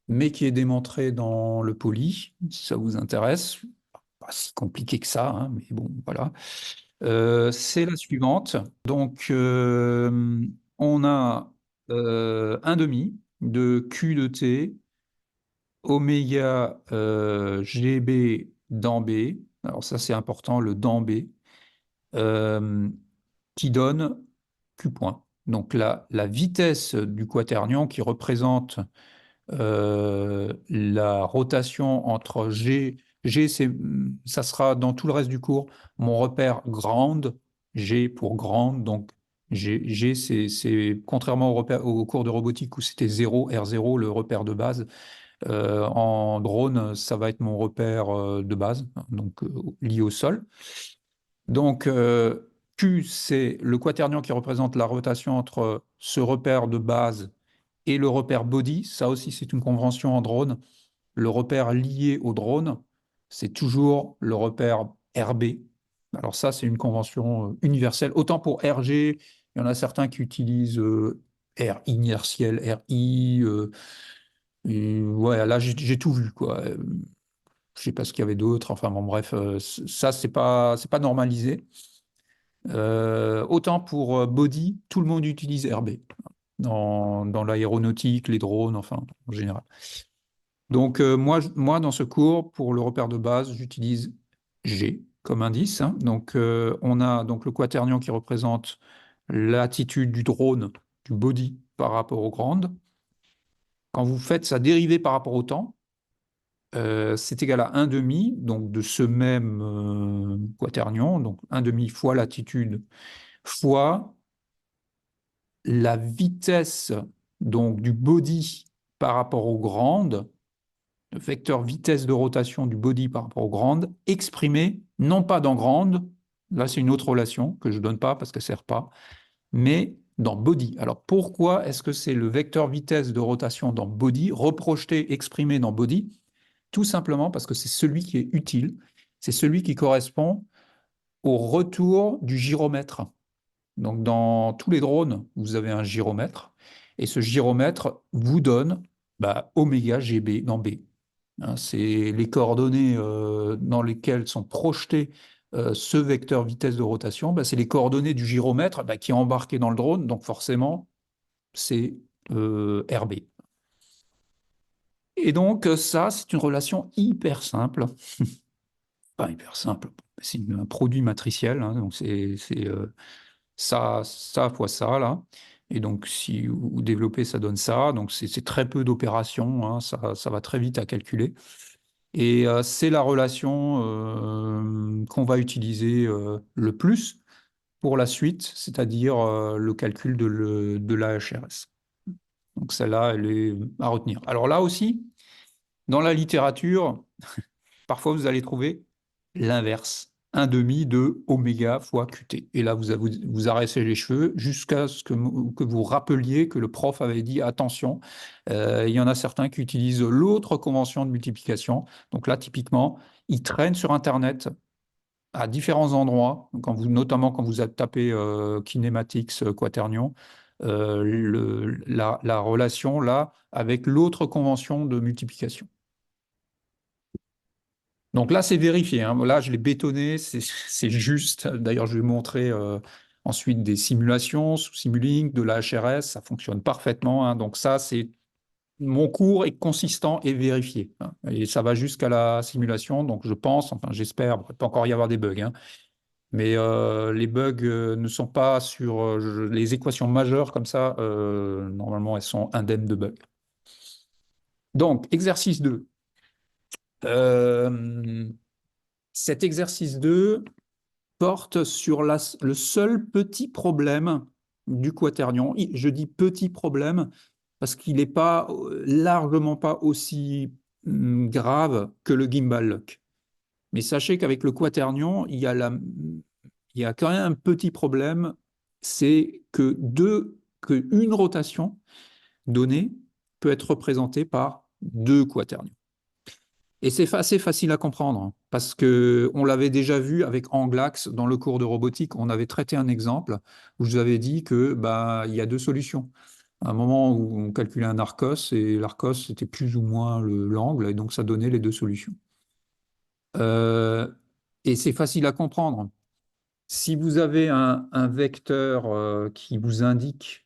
mais qui est démontrée dans le poly, si ça vous intéresse, pas si compliqué que ça, hein, mais bon, voilà. C'est la suivante. Donc on a un demi de Q de T oméga GB dans B, alors ça c'est important, le dans B, euh, qui donne Q point. Donc la vitesse du quaternion qui représente la rotation entre G, G ça sera dans tout le reste du cours mon repère grande, G pour grande, donc G c'est contrairement au cours de robotique où c'était 0, R0, le repère de base. En drone, ça va être mon repère de base, donc lié au sol. Donc, Q, c'est le quaternion qui représente la rotation entre ce repère de base et le repère body. Ça aussi, c'est une convention en drone. Le repère lié au drone, c'est toujours le repère RB. Alors ça, c'est une convention universelle. Autant pour RG, il y en a certains qui utilisent R inertiel, RI. Ouais, là, j'ai tout vu, quoi. Je sais pas ce qu'il y avait d'autre. Enfin, bon, bref, ça, c'est pas normalisé. Autant pour body, tout le monde utilise RB dans l'aéronautique, les drones, enfin, en général. Donc, moi, dans ce cours, pour le repère de base, j'utilise G comme indice, hein. Donc, on a donc le quaternion qui représente l'attitude du drone, du body par rapport aux grandes. Quand vous faites sa dérivée par rapport au temps, c'est égal à 1 demi, donc de ce même quaternion, donc 1 demi fois l'attitude fois la vitesse donc du body par rapport aux grandes, le vecteur vitesse de rotation du body par rapport aux grandes, exprimé non pas dans grande, là c'est une autre relation que je ne donne pas parce qu'elle ne sert pas, mais dans body. Alors pourquoi est-ce que c'est le vecteur vitesse de rotation dans body, reprojeté, exprimé dans body? Tout simplement parce que c'est celui qui est utile, c'est celui qui correspond au retour du gyromètre. Donc dans tous les drones, vous avez un gyromètre, et ce gyromètre vous donne oméga GB dans B. Hein, c'est les coordonnées dans lesquelles sont projetés ce vecteur vitesse de rotation, c'est les coordonnées du gyromètre qui est embarqué dans le drone, donc forcément c'est RB. Et donc ça, c'est une relation hyper simple. Pas hyper simple, c'est un produit matriciel, hein, donc c'est ça fois ça, là. Et donc, si vous développez, ça donne ça. Donc, c'est très peu d'opérations, hein, ça va très vite à calculer. Et c'est la relation qu'on va utiliser le plus pour la suite, c'est-à-dire le calcul de l'AHRS. Donc, celle-là, elle est à retenir. Alors là aussi, dans la littérature, parfois, vous allez trouver l'inverse. Un demi de oméga fois QT. Et là, vous arrêtez les cheveux jusqu'à ce que vous rappeliez que le prof avait dit attention, il y en a certains qui utilisent l'autre convention de multiplication. Donc là, typiquement, ils traînent sur Internet à différents endroits, notamment quand vous tapez kinématics quaternion, la relation là avec l'autre convention de multiplication. Donc là, c'est vérifié, hein. Là, je l'ai bétonné, c'est juste. D'ailleurs, je vais montrer ensuite des simulations sous Simulink, de la HRS, ça fonctionne parfaitement, hein. Donc ça, c'est mon cours est consistant et vérifié, hein. Et ça va jusqu'à la simulation, donc je pense, enfin j'espère, il peut encore y avoir des bugs, hein, mais les bugs ne sont pas sur les équations majeures comme ça, normalement elles sont indemnes de bugs. Donc, exercice 2. Euh, Cet exercice 2 porte sur le seul petit problème du quaternion. Je dis petit problème parce qu'il n'est pas largement pas aussi grave que le gimbal lock. Mais sachez qu'avec le quaternion, il y a quand même un petit problème, c'est que une rotation donnée peut être représentée par deux quaternions. Et c'est assez facile à comprendre, hein, parce que on l'avait déjà vu avec Anglax dans le cours de robotique. On avait traité un exemple où je vous avais dit que bah, il y a deux solutions. À un moment où on calculait un arcos et l'arcos c'était plus ou moins l'angle et donc ça donnait les deux solutions. Euh, et c'est facile à comprendre. Si vous avez un vecteur qui vous indique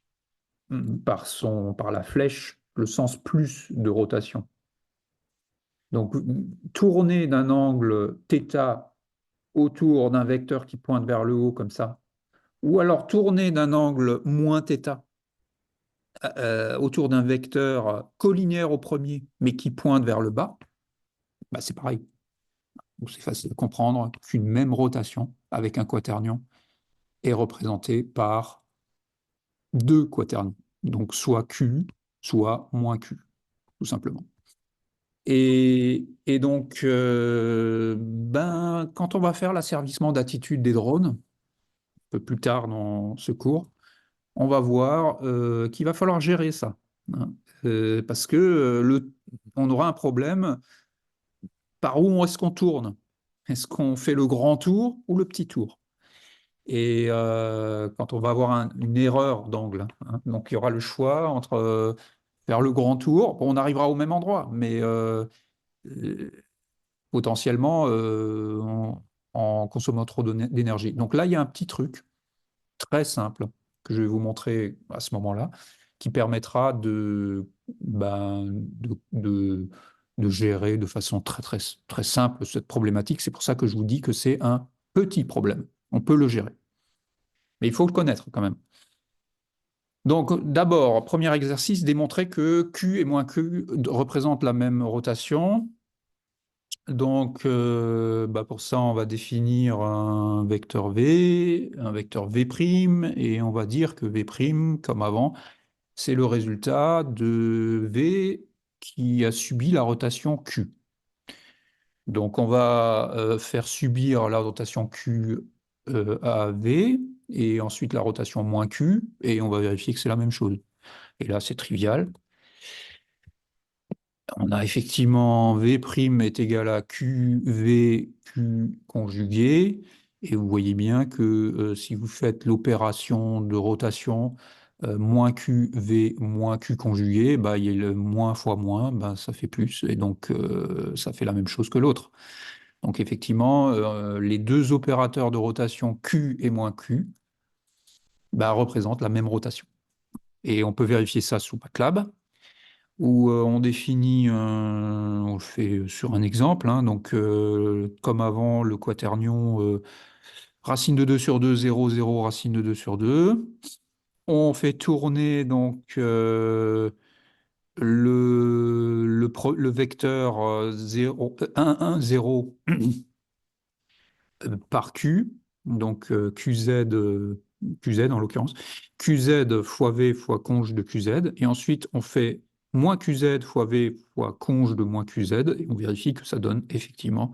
par la flèche le sens plus de rotation, donc tourner d'un angle θ autour d'un vecteur qui pointe vers le haut comme ça, ou alors tourner d'un angle moins θ autour d'un vecteur collinéaire au premier, mais qui pointe vers le bas, bah, c'est pareil. Donc c'est facile de comprendre qu'une même rotation avec un quaternion est représentée par deux quaternions. Donc soit Q, soit moins Q, tout simplement. Et donc, ben, quand on va faire l'asservissement d'attitude des drones, un peu plus tard dans ce cours, on va voir qu'il va falloir gérer ça, hein. Parce que on aura un problème par où est-ce qu'on tourne? Est-ce qu'on fait le grand tour ou le petit tour? Et quand on va avoir une erreur d'angle, hein, donc il y aura le choix entre faire le grand tour, bon, on arrivera au même endroit, mais euh, potentiellement en consommant trop d'énergie. Donc là, il y a un petit truc très simple que je vais vous montrer à ce moment-là, qui permettra ben, de gérer de façon très, très, très simple cette problématique. C'est pour ça que je vous dis que c'est un petit problème. On peut le gérer. Mais il faut le connaître quand même. Donc, d'abord, premier exercice, démontrer que Q et moins Q représentent la même rotation. Donc, bah pour ça, on va définir un vecteur V, un vecteur V', et on va dire que V', comme avant, c'est le résultat de V qui a subi la rotation Q. Donc, on va faire subir la rotation Q à V, et ensuite la rotation moins Q, et on va vérifier que c'est la même chose. Et là, c'est trivial. On a effectivement V' est égal à QV, Q conjugué. Et vous voyez bien que si vous faites l'opération de rotation moins QV moins Q conjugué, bah, il y a le moins fois moins, bah, ça fait plus. Et donc, ça fait la même chose que l'autre. Donc, effectivement, les deux opérateurs de rotation Q et moins Q bah, représentent la même rotation. Et on peut vérifier ça sous MATLAB, où on définit, on le fait sur un exemple, hein, donc comme avant, le quaternion, racine de 2 sur 2, 0, 0, racine de 2 sur 2. On fait tourner donc le vecteur 0, 1, 1, 0 par Q, donc QZ en l'occurrence, QZ fois V fois conge de QZ, et ensuite on fait moins QZ fois V fois conge de moins QZ, et on vérifie que ça donne effectivement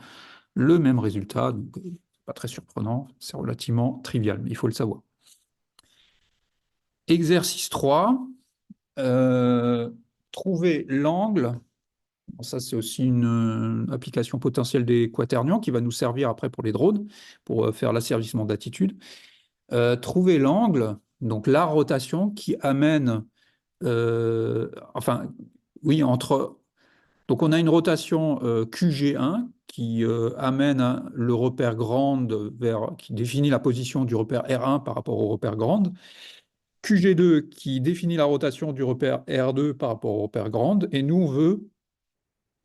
le même résultat. Donc, pas très surprenant, c'est relativement trivial, mais il faut le savoir. Exercice 3, euh, trouver l'angle. Ça, c'est aussi une application potentielle des quaternions qui va nous servir après pour les drones, pour faire l'asservissement d'attitude. Trouver l'angle, donc la rotation qui amène, enfin, oui, entre. Donc, on a une rotation QG1 qui amène le repère grande qui définit la position du repère R1 par rapport au repère grande. QG2 qui définit la rotation du repère R2 par rapport au repère grande, et nous, on veut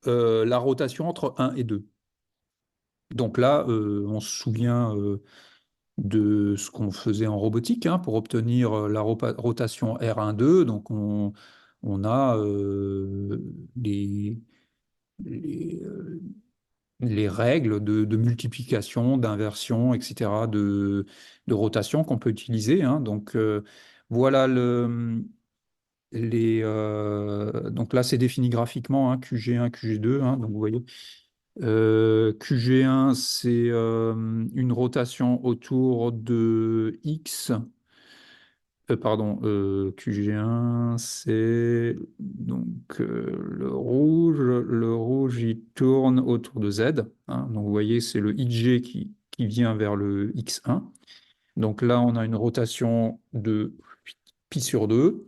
la rotation entre 1 et 2. Donc là, on se souvient de ce qu'on faisait en robotique hein, pour obtenir la rotation R1-2. Donc on a les, les, euh, les règles de multiplication, d'inversion, etc., de rotation qu'on peut utiliser. Hein. Donc voilà donc là, c'est défini graphiquement, hein, QG1, QG2. Hein, donc vous voyez, QG1, c'est une rotation autour de X. Pardon, QG1, c'est donc le rouge, il tourne autour de Z. Hein. Donc vous voyez, c'est le XG qui vient vers le X1. Donc là, on a une rotation de pi sur 2.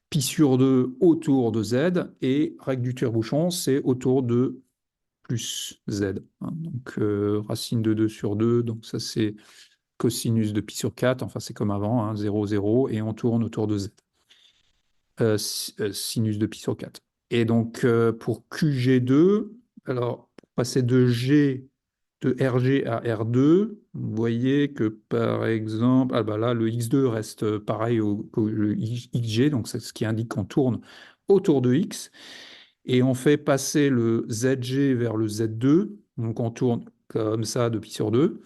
Pi sur 2 autour de Z, et règle du tire-bouchon, c'est autour de plus Z. Hein. Donc racine de 2 sur 2, donc ça c'est cosinus de pi sur 4, enfin c'est comme avant, hein, 0, 0, et on tourne autour de Z. Sinus de pi sur 4. Et donc pour QG2, alors pour passer de RG à R2, vous voyez que par exemple, ah bah là le X2 reste pareil au le XG, donc c'est ce qui indique qu'on tourne autour de X, et on fait passer le ZG vers le Z2, donc on tourne comme ça de pi sur 2,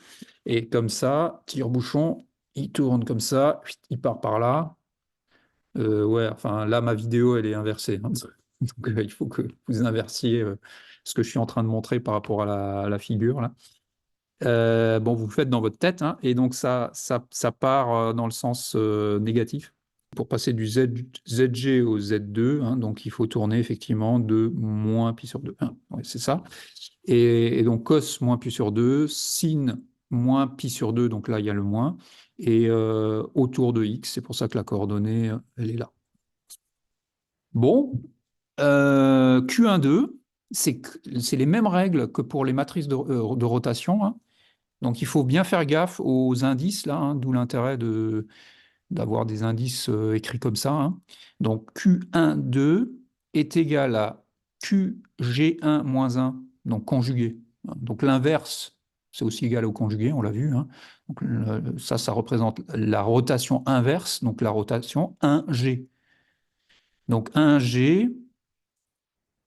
et comme ça, tire-bouchon, il tourne comme ça, il part par là. Ouais, enfin là, ma vidéo, elle est inversée. Hein. Donc il faut que vous inversiez ce que je suis en train de montrer par rapport à la figure là. Bon, vous le faites dans votre tête, hein, et donc ça part dans le sens négatif pour passer du ZG au Z2. Hein, donc il faut tourner effectivement de moins pi sur 2. Hein, ouais, c'est ça. Et donc cos moins pi sur 2, sin moins pi sur 2, donc là il y a le moins, et autour de x, c'est pour ça que la coordonnée, elle est là. Bon, Q1,2, c'est les mêmes règles que pour les matrices de rotation. Hein. Donc il faut bien faire gaffe aux indices, là, hein, d'où l'intérêt d'avoir des indices écrits comme ça. Hein. Donc Q1,2 est égal à QG1 moins 1, donc conjugué. Donc l'inverse, c'est aussi égal au conjugué, on l'a vu. Hein. Donc, ça représente la rotation inverse, donc la rotation 1G. Donc 1G,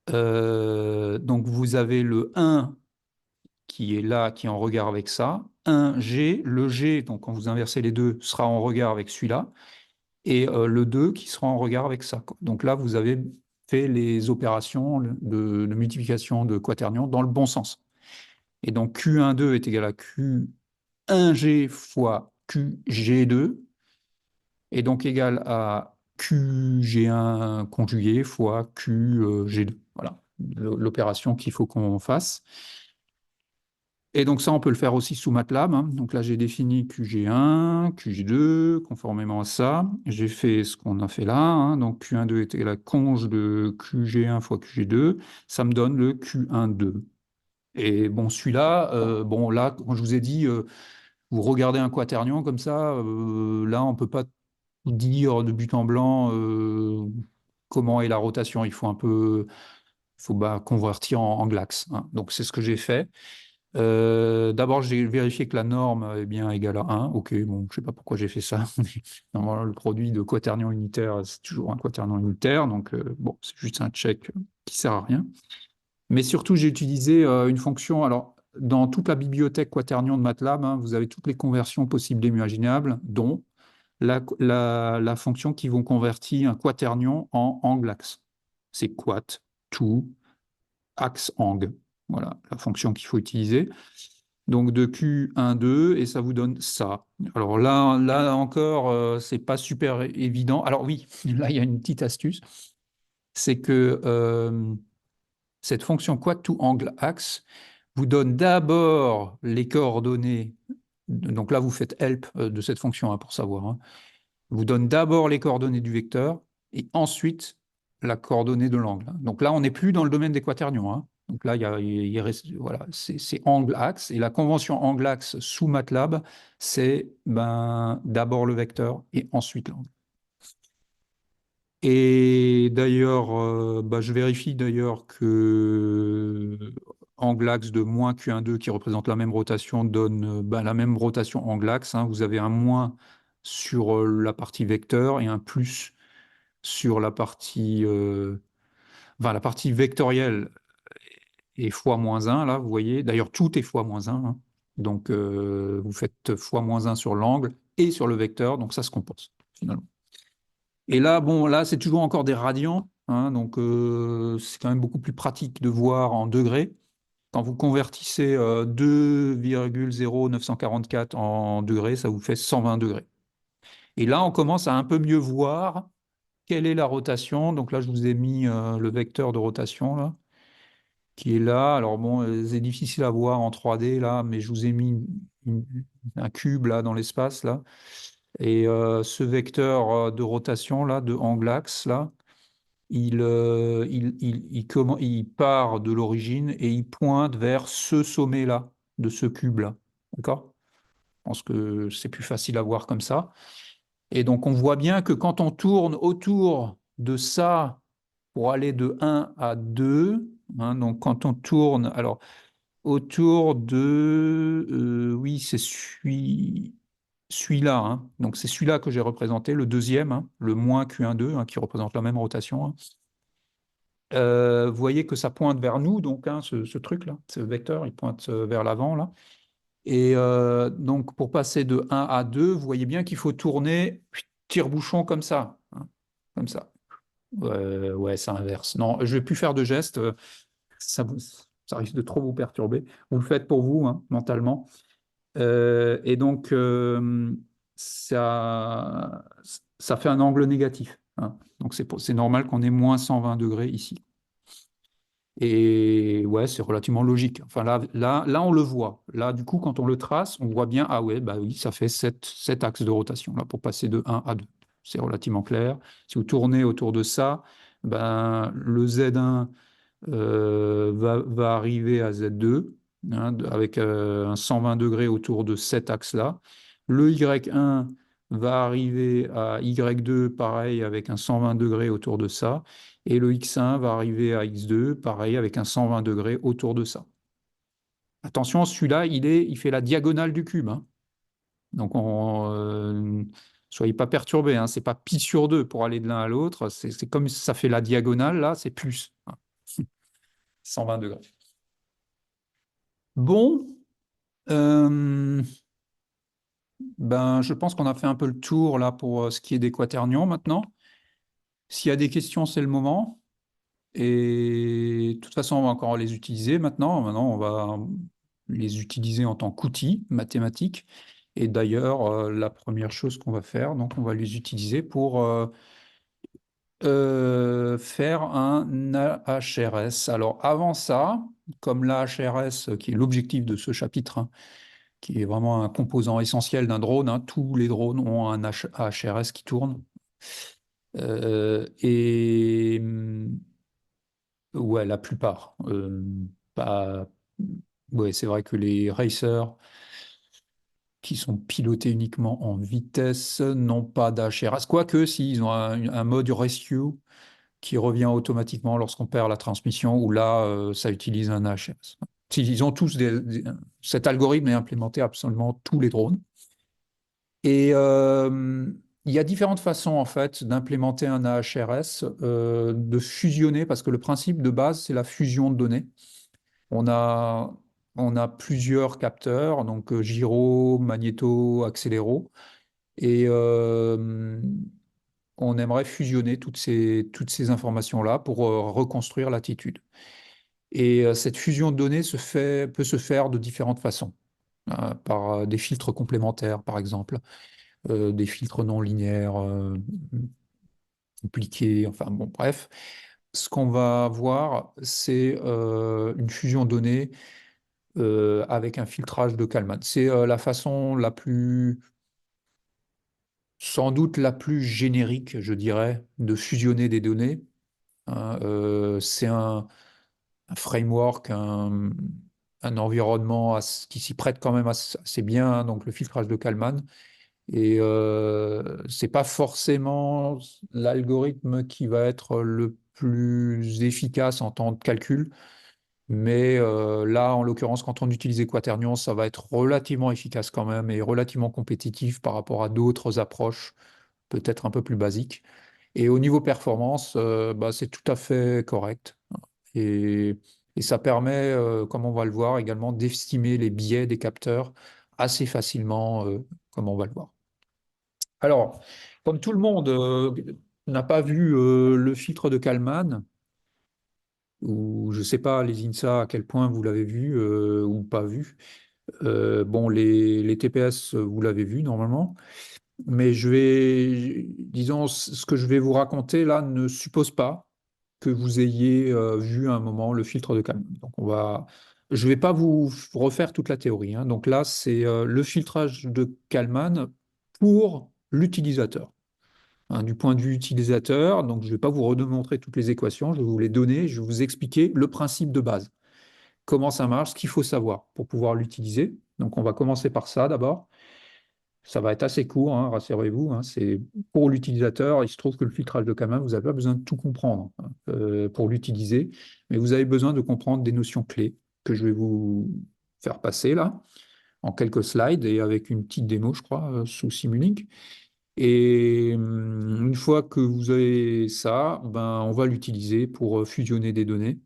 donc vous avez le 1 qui est là, qui est en regard avec ça. 1G, le G, donc quand vous inversez les deux, sera en regard avec celui-là. Et le 2 qui sera en regard avec ça. Donc là, vous avez fait les opérations de multiplication de quaternions dans le bon sens. Et donc Q1,2 est égal à Q1G fois QG2, et donc égal à QG1 conjugué fois QG2. Voilà l'opération qu'il faut qu'on fasse. Et donc ça, on peut le faire aussi sous MATLAB. Hein. Donc là, j'ai défini QG1, QG2, conformément à ça. J'ai fait ce qu'on a fait là. Hein. Donc Q1,2 était la conge de QG1 fois QG2. Ça me donne le Q1,2. Et bon, celui-là, bon là, quand je vous ai dit, vous regardez un quaternion comme ça, là, on ne peut pas dire de but en blanc comment est la rotation. Il faut un peu, convertir en glax. Hein. Donc c'est ce que j'ai fait. D'abord, j'ai vérifié que la norme est bien égale à 1. Ok, bon, je ne sais pas pourquoi j'ai fait ça. Normalement, le produit de quaternion unitaire, c'est toujours un quaternion unitaire. Donc, bon, c'est juste un check qui ne sert à rien. Mais surtout, j'ai utilisé une fonction. Alors, dans toute la bibliothèque quaternion de MATLAB, hein, vous avez toutes les conversions possibles et imaginables, dont la fonction qui vont convertir un quaternion en angle-axe. C'est quat, to, axe, ang. Voilà la fonction qu'il faut utiliser. Donc de Q1,2, et ça vous donne ça. Alors là encore, c'est pas super évident. Alors oui, là, il y a une petite astuce. C'est que cette fonction quad to angle axe vous donne d'abord les coordonnées. Donc là, vous faites help de cette fonction hein, pour savoir. Hein. Vous donne d'abord les coordonnées du vecteur et ensuite la coordonnée de l'angle. Donc là, on n'est plus dans le domaine des quaternions. Hein. Donc là, voilà, c'est angle-axe. Et la convention angle-axe sous MATLAB, c'est d'abord le vecteur et ensuite l'angle. Et d'ailleurs, bah, je vérifie d'ailleurs que Anglax de moins Q12 qui représente la même rotation donne bah, la même rotation Anglax, hein. Vous avez un moins sur la partie vecteur et un plus sur la partie vectorielle est fois moins un là, vous voyez. D'ailleurs, tout est fois moins un, hein. Donc, vous faites fois moins un sur l'angle et sur le vecteur, donc ça se compense finalement. Et là, bon, là, c'est toujours encore des radians, hein, donc c'est quand même beaucoup plus pratique de voir en degrés. Quand vous convertissez 2,0944 en degrés, ça vous fait 120 degrés. Et là, on commence à un peu mieux voir quelle est la rotation. Donc là, je vous ai mis le vecteur de rotation là, qui est là. Alors bon, c'est difficile à voir en 3D là, mais je vous ai mis un cube là dans l'espace là. Et ce vecteur de rotation là, de angle axe là, il part de l'origine et il pointe vers ce sommet-là, de ce cube-là. D'accord? Je pense que c'est plus facile à voir comme ça. Et donc, on voit bien que quand on tourne autour de ça pour aller de 1 à 2, hein, donc quand on tourne, alors, autour de, oui, c'est celui-là, hein. Donc, c'est celui-là que j'ai représenté, le deuxième, hein, le moins Q12, hein, qui représente la même rotation, hein. Vous voyez que ça pointe vers nous, donc hein, ce truc-là, ce vecteur, il pointe vers l'avant là. Et donc pour passer de 1 à 2, vous voyez bien qu'il faut tourner tire-bouchon comme ça, hein, comme ça. Ouais, ça inverse. Non, je vais plus faire de gestes, ça risque de trop vous perturber. Vous le faites pour vous, hein, mentalement. Et donc ça, ça fait un angle négatif, hein. Donc c'est normal qu'on ait moins 120 degrés ici. Et ouais, c'est relativement logique. Enfin, là, on le voit. Là, du coup, quand on le trace, on voit bien, ah ouais, bah oui, ça fait sept axes de rotation, là, pour passer de 1 à 2. C'est relativement clair. Si vous tournez autour de ça, ben, le Z1 va arriver à Z2, hein, avec un 120 degrés autour de cet axe-là. Le Y1 va arriver à Y2, pareil, avec un 120 degrés autour de ça. Et le X1 va arriver à X2, pareil, avec un 120 degrés autour de ça. Attention, celui-là, il fait la diagonale du cube, hein. Donc, soyez pas perturbés, hein. C'est pas pi sur 2 pour aller de l'un à l'autre. C'est comme ça fait la diagonale, là, c'est plus, hein. 120 degrés. Bon, euh, ben, je pense qu'on a fait un peu le tour là pour ce qui est des quaternions maintenant. S'il y a des questions, c'est le moment. Et de toute façon, on va encore les utiliser maintenant. Maintenant, on va les utiliser en tant qu'outils mathématiques. Et d'ailleurs, la première chose qu'on va faire, donc on va les utiliser pour faire un AHRS. Alors avant ça, comme l'AHRS, qui est l'objectif de ce chapitre, hein, qui est vraiment un composant essentiel d'un drone, hein, tous les drones ont un AHRS qui tourne. Et ouais, la plupart. Pas... Ouais, c'est vrai que les racers qui sont pilotés uniquement en vitesse n'ont pas d'HRS. Quoique, s'ils ont un mode rescue qui revient automatiquement lorsqu'on perd la transmission, où là, ça utilise un HRS. Ils ont tous cet algorithme est implémenté absolument tous les drones. Et il y a différentes façons en fait d'implémenter un AHRS, de fusionner, parce que le principe de base, c'est la fusion de données. On a, on a plusieurs capteurs, donc gyro, magnéto, accéléro, et on aimerait fusionner toutes ces informations-là pour reconstruire l'attitude. Et cette fusion de données peut se faire de différentes façons, par des filtres complémentaires, par exemple, des filtres non linéaires compliqués, enfin bon, bref. Ce qu'on va voir, c'est une fusion de données avec un filtrage de Kalman. C'est la façon la plus, sans doute la plus générique, je dirais, de fusionner des données, hein. C'est un framework, un environnement qui s'y prête quand même assez bien, hein, donc le filtrage de Kalman. Et c'est pas forcément l'algorithme qui va être le plus efficace en temps de calcul, mais là, en l'occurrence, quand on utilise Quaternion, ça va être relativement efficace quand même et relativement compétitif par rapport à d'autres approches, peut-être un peu plus basiques. Et au niveau performance, bah, c'est tout à fait correct. Et, et ça permet, comme on va le voir également, d'estimer les biais des capteurs assez facilement, comme on va le voir. Alors, comme tout le monde n'a pas vu le filtre de Kalman, ou je ne sais pas, les INSA, à quel point vous l'avez vu ou pas vu. Bon, les TPS, vous l'avez vu normalement, mais disons, ce que je vais vous raconter là ne suppose pas que vous ayez vu à un moment le filtre de Kalman. Donc, je ne vais pas vous refaire toute la théorie, hein. Donc là, c'est le filtrage de Kalman pour l'utilisateur, hein, du point de vue utilisateur. Donc, je ne vais pas vous redémontrer toutes les équations, je vais vous les donner, je vais vous expliquer le principe de base, comment ça marche, ce qu'il faut savoir pour pouvoir l'utiliser. Donc, on va commencer par ça d'abord. Ça va être assez court, hein, rassurez-vous, hein. C'est pour l'utilisateur. Il se trouve que le filtrage de Kalman, vous n'avez pas besoin de tout comprendre, hein, pour l'utiliser, mais vous avez besoin de comprendre des notions clés que je vais vous faire passer là en quelques slides et avec une petite démo, je crois, sous Simulink. Et une fois que vous avez ça, ben, on va l'utiliser pour fusionner des données,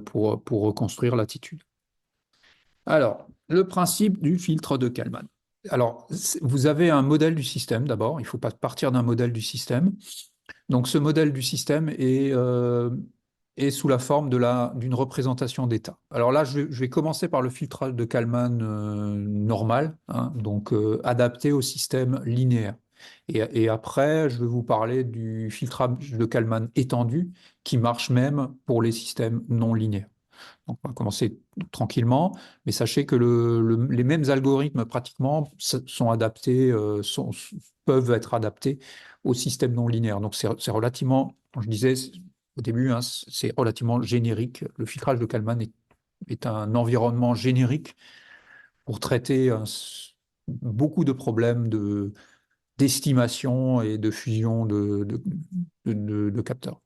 pour reconstruire l'attitude. Alors, le principe du filtre de Kalman. Alors, vous avez un modèle du système d'abord, il faut pas partir d'un modèle du système. Donc, ce modèle du système est sous la forme d'une représentation d'état. Alors là, je vais commencer par le filtrage de Kalman normal, hein, donc adapté au système linéaire. Et après, je vais vous parler du filtrage de Kalman étendu qui marche même pour les systèmes non linéaires. Donc, on va commencer tranquillement, mais sachez que les mêmes algorithmes pratiquement sont adaptés, peuvent être adaptés au système non linéaire. Donc, c'est relativement, comme je disais au début, hein, c'est relativement générique. Le filtrage de Kalman est un environnement générique pour traiter beaucoup de problèmes d'estimation et de fusion de capteurs.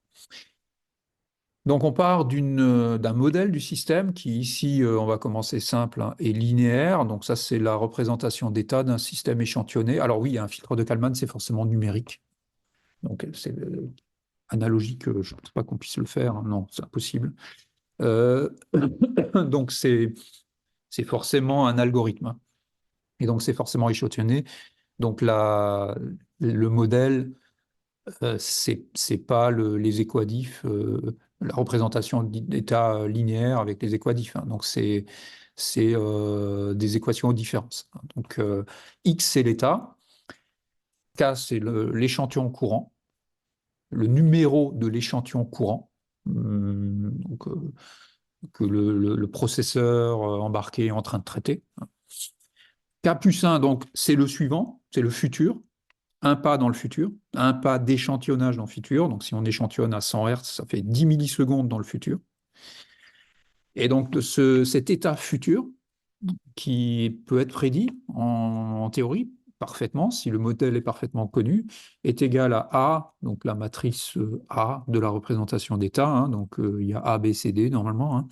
Donc on part d'un modèle du système qui ici, on va commencer simple, hein, est linéaire. Donc ça, c'est la représentation d'état d'un système échantillonné. Alors oui, un filtre de Kalman, c'est forcément numérique. Donc c'est analogique, je ne pense pas qu'on puisse le faire, hein. Non, c'est impossible. Euh, donc c'est forcément un algorithme, hein. Et donc c'est forcément échantillonné. Donc le modèle, c'est pas les équadifs, la représentation d'état linéaire avec les équadifs, hein. Donc c'est des équations aux différences. Donc X c'est l'état, K c'est l'échantillon courant, le numéro de l'échantillon courant, donc, que le processeur embarqué est en train de traiter. K plus 1, donc c'est le suivant, c'est le futur. Un pas dans le futur, un pas d'échantillonnage dans le futur. Donc, si on échantillonne à 100 Hz, ça fait 10 millisecondes dans le futur. Et donc, cet état futur, qui peut être prédit en théorie parfaitement, si le modèle est parfaitement connu, est égal à A, donc la matrice A de la représentation d'état, hein. Donc, il y a A, B, C, D normalement,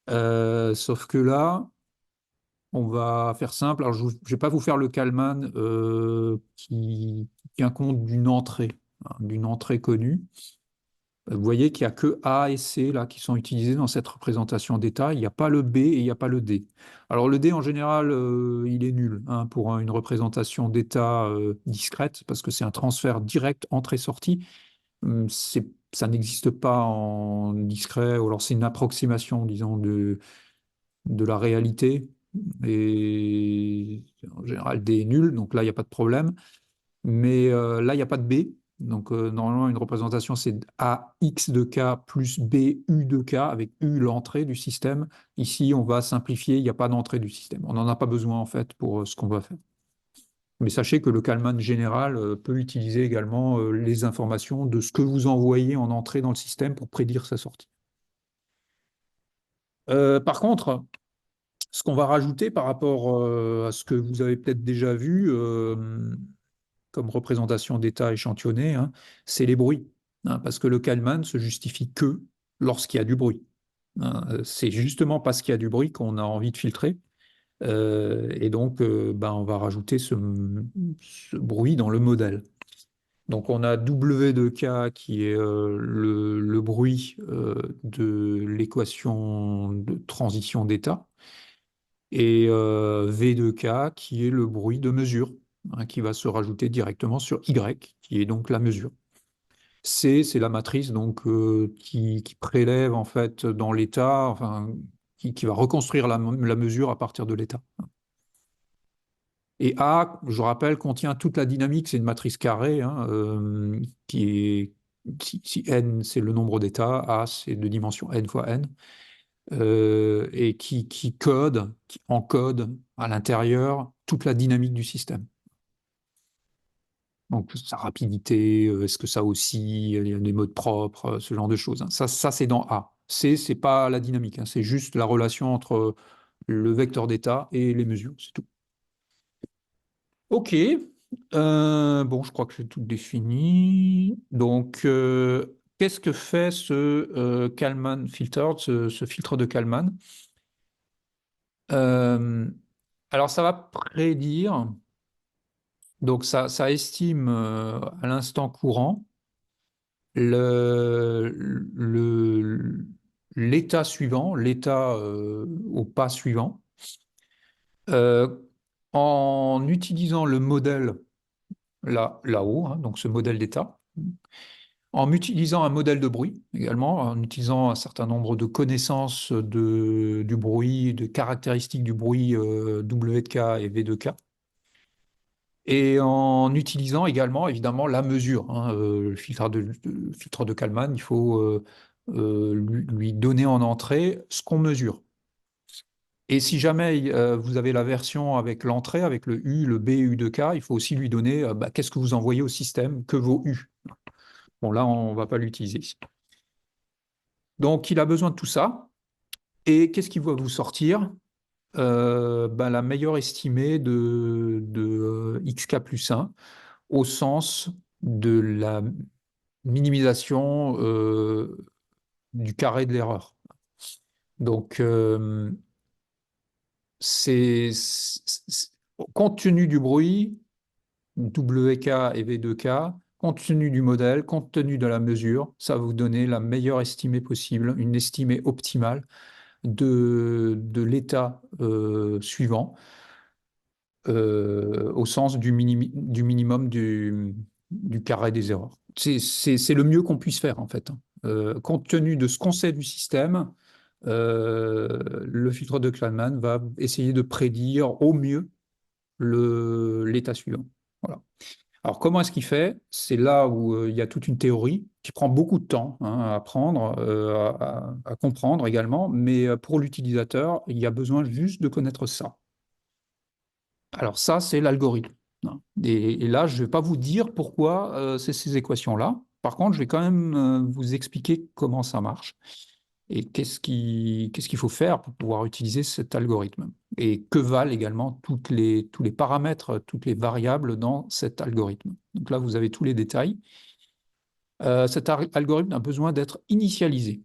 hein. Sauf que là, on va faire simple. Alors, je ne vais pas vous faire le Kalman qui tient compte d'une entrée, hein, d'une entrée connue. Vous voyez qu'il n'y a que A et C là, qui sont utilisés dans cette représentation d'état. Il n'y a pas le B et il n'y a pas le D. Alors, le D, en général, il est nul, hein, pour une représentation d'état discrète, parce que c'est un transfert direct entrée-sortie. Ça n'existe pas en discret, ou alors c'est une approximation, disons, de la réalité. Et en général, D est nul, donc là, il n'y a pas de problème. Mais là, il n'y a pas de B. Donc, normalement, une représentation, c'est AX de K plus BU de K, avec U l'entrée du système. Ici, on va simplifier, il n'y a pas d'entrée du système. On n'en a pas besoin, en fait, pour ce qu'on va faire. Mais sachez que le Kalman général peut utiliser également les informations de ce que vous envoyez en entrée dans le système pour prédire sa sortie. Par contre, Ce qu'on va rajouter par rapport à ce que vous avez peut-être déjà vu comme représentation d'état échantillonné, hein, c'est les bruits, hein, parce que le Kalman se justifie que lorsqu'il y a du bruit, hein. C'est justement parce qu'il y a du bruit qu'on a envie de filtrer. Et donc, ben, on va rajouter ce bruit dans le modèle. Donc, on a W de K qui est le bruit de l'équation de transition d'état et V de K qui est le bruit de mesure, hein, qui va se rajouter directement sur Y, qui est donc la mesure. C, c'est la matrice donc, qui prélève en fait dans l'état, enfin, qui va reconstruire la mesure à partir de l'état. Et A, je rappelle, contient toute la dynamique, c'est une matrice carrée, hein, qui est, si n c'est le nombre d'états, A c'est de dimension n fois n, et qui code, qui encode à l'intérieur toute la dynamique du système. Donc sa rapidité, est-ce que ça oscille, il y a des modes propres, ce genre de choses, hein. Ça c'est dans A. C, c'est pas la dynamique, hein, c'est juste la relation entre le vecteur d'état et les mesures, c'est tout. Ok. Bon, je crois que j'ai tout défini. Donc, qu'est-ce que fait ce Kalman filter, ce filtre de Kalman? Euh, alors, ça va prédire, donc ça estime à l'instant courant le, l'état suivant, l'état au pas suivant, euh, en utilisant le modèle là-haut, hein, donc ce modèle d'état, en utilisant un modèle de bruit également, en utilisant un certain nombre de connaissances du bruit, de caractéristiques du bruit W de K et V de K, et en utilisant également évidemment la mesure, hein, le filtre de Kalman, il faut lui donner en entrée ce qu'on mesure. Et si jamais vous avez la version avec l'entrée, avec le U, le B, U de K, il faut aussi lui donner bah, qu'est-ce que vous envoyez au système, que vos U. Bon, là, on ne va pas l'utiliser ici. Donc, il a besoin de tout ça. Et qu'est-ce qui va vous sortir? Ben, la meilleure estimée de xk plus 1 au sens de la minimisation du carré de l'erreur. Donc, compte tenu du bruit, WK et V2K, compte tenu du modèle, compte tenu de la mesure, ça va vous donner la meilleure estimée possible, une estimée optimale de l'état suivant, au sens du minimum du carré des erreurs. C'est le mieux qu'on puisse faire, en fait, hein. Compte tenu de ce qu'on sait du système, le filtre de Kalman va essayer de prédire au mieux l'état suivant. Voilà. Alors, comment est-ce qu'il fait? C'est là où il y a toute une théorie qui prend beaucoup de temps, hein, à apprendre, à comprendre également, mais pour l'utilisateur, il y a besoin juste de connaître ça. Alors ça, c'est l'algorithme, hein. Et là, je ne vais pas vous dire pourquoi c'est ces équations-là. Par contre, je vais quand même vous expliquer comment ça marche et qu'est-ce qu'il faut faire pour pouvoir utiliser cet algorithme. Et que valent également tous les paramètres, toutes les variables dans cet algorithme. Donc là, vous avez tous les détails. Cet algorithme a besoin d'être initialisé.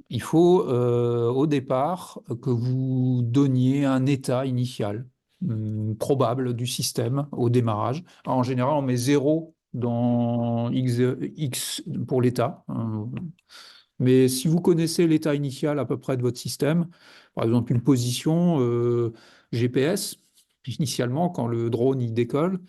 Il faut au départ que vous donniez un état initial probable du système au démarrage. Alors, en général, on met 0 dans X pour l'état, hein. Mais si vous connaissez l'état initial à peu près de votre système, par exemple une position GPS, initialement, quand le drone il décolle,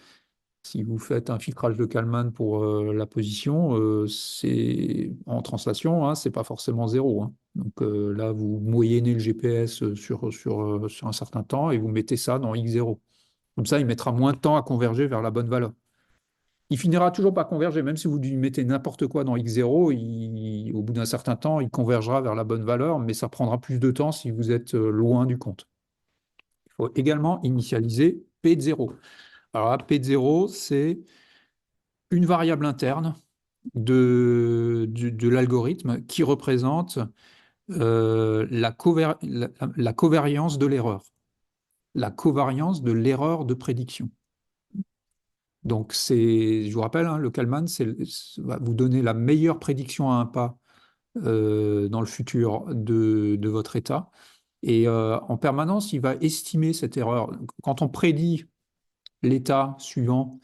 si vous faites un filtrage de Kalman pour la position, c'est en translation, hein, c'est pas forcément 0, hein. Donc là, vous moyennez le GPS sur un certain temps et vous mettez ça dans X0. Comme ça, il mettra moins de temps à converger vers la bonne valeur. Il finira toujours par converger, même si vous lui mettez n'importe quoi dans X0, au bout d'un certain temps, il convergera vers la bonne valeur, mais ça prendra plus de temps si vous êtes loin du compte. Il faut également initialiser P de 0. Alors là, P de 0, c'est une variable interne de l'algorithme qui représente la covariance de l'erreur, la covariance de l'erreur de prédiction. Donc, je vous rappelle, hein, le Kalman va vous donner la meilleure prédiction à un pas dans le futur de votre état. Et en permanence, il va estimer cette erreur. Quand on prédit l'état suivant,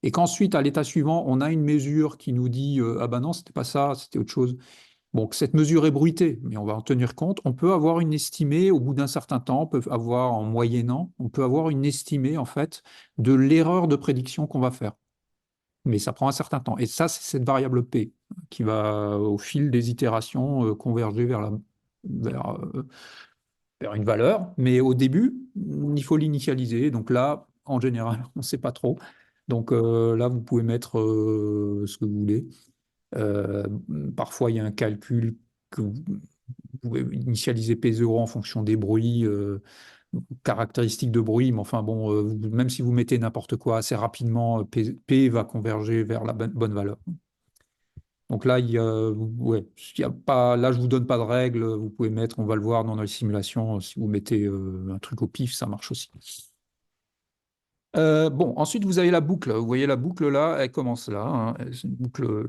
et qu'ensuite, à l'état suivant, on a une mesure qui nous dit ah ben non, c'était pas ça, c'était autre chose. Bon, que cette mesure est bruitée, mais on va en tenir compte. On peut avoir une estimée au bout d'un certain temps, on peut avoir en moyennant, on peut avoir une estimée en fait de l'erreur de prédiction qu'on va faire. Mais ça prend un certain temps. Et ça, c'est cette variable P qui va, au fil des itérations, converger vers, euh, vers une valeur. Mais au début, il faut l'initialiser. Donc là, en général, on ne sait pas trop. Donc là, vous pouvez mettre ce que vous voulez. Euh, Parfois, il y a un calcul que vous pouvez initialiser P0 en fonction des bruits, caractéristiques de bruit. Mais enfin, bon, même si vous mettez n'importe quoi assez rapidement, P va converger vers la bonne valeur. Donc là, ouais, il y a pas, là, je vous donne pas de règles. Vous pouvez mettre, on va le voir dans les simulations, si vous mettez un truc au pif, ça marche aussi. Bon, ensuite, vous avez la boucle. Vous voyez la boucle là, elle commence là, hein. C'est une boucle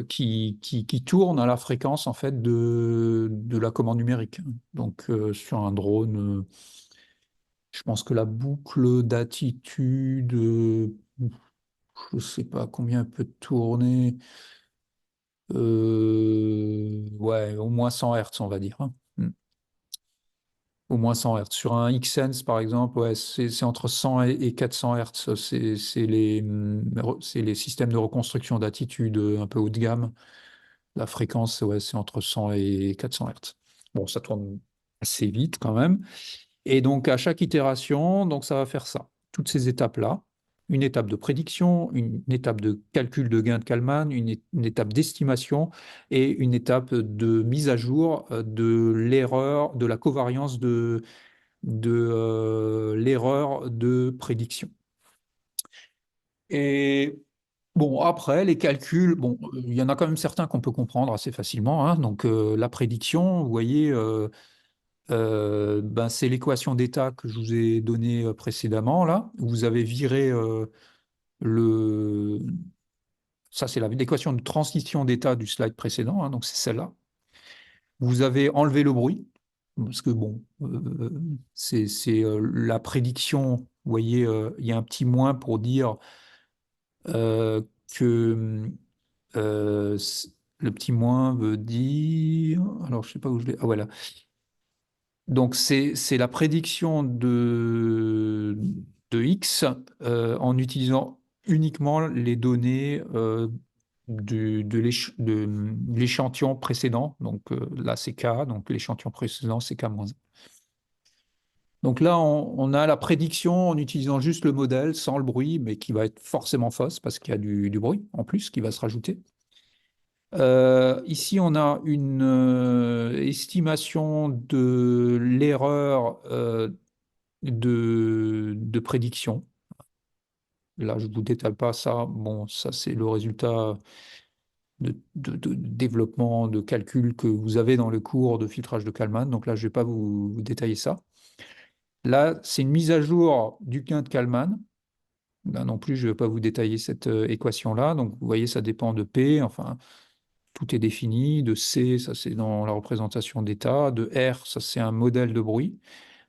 qui tourne à la fréquence en fait de la commande numérique. Donc, sur un drone, je pense que la boucle d'attitude, je ne sais pas combien elle peut tourner. Ouais, au moins 100 Hertz, on va dire, hein. Au moins 100 Hertz. Sur un Xsense, par exemple, ouais, c'est entre 100 et 400 Hertz. C'est les systèmes de reconstruction d'attitude un peu haut de gamme. La fréquence, ouais, c'est entre 100 et 400 Hertz. Bon, ça tourne assez vite quand même. Et donc, à chaque itération, donc ça va faire ça. Toutes ces étapes-là, une étape de prédiction, une étape de calcul de gain de Kalman, une étape d'estimation et une étape de mise à jour de l'erreur, de la covariance de l'erreur de prédiction. Et bon, après, les calculs, bon, il y en a quand même certains qu'on peut comprendre assez facilement, hein. Donc, la prédiction, vous voyez, ben, c'est l'équation d'état que je vous ai donnée précédemment, là. Vous avez viré le... Ça, c'est l'équation de transition d'état du slide précédent, hein, donc c'est celle-là. Vous avez enlevé le bruit, parce que bon, c'est la prédiction. Vous voyez, il y a un petit moins pour dire euh, que euh, le petit moins veut dire. Alors, je sais pas où je l'ai. Ah, voilà. Donc, c'est la prédiction de X en utilisant uniquement les données de l'échantillon précédent. Donc là, c'est K, donc l'échantillon précédent, c'est K-1. Donc là, on a la prédiction en utilisant juste le modèle, sans le bruit, mais qui va être forcément fausse parce qu'il y a du bruit en plus qui va se rajouter. Ici, on a une estimation de l'erreur de prédiction. Là, je ne vous détaille pas ça. Bon, ça, c'est le résultat de développement, de calcul que vous avez dans le cours de filtrage de Kalman. Donc là, je ne vais pas vous détailler ça. Là, c'est une mise à jour du gain de Kalman. Là non plus, je ne vais pas vous détailler cette équation-là. Donc, vous voyez, ça dépend de P. Enfin, tout est défini. De C, ça c'est dans la représentation d'état. De R, ça c'est un modèle de bruit.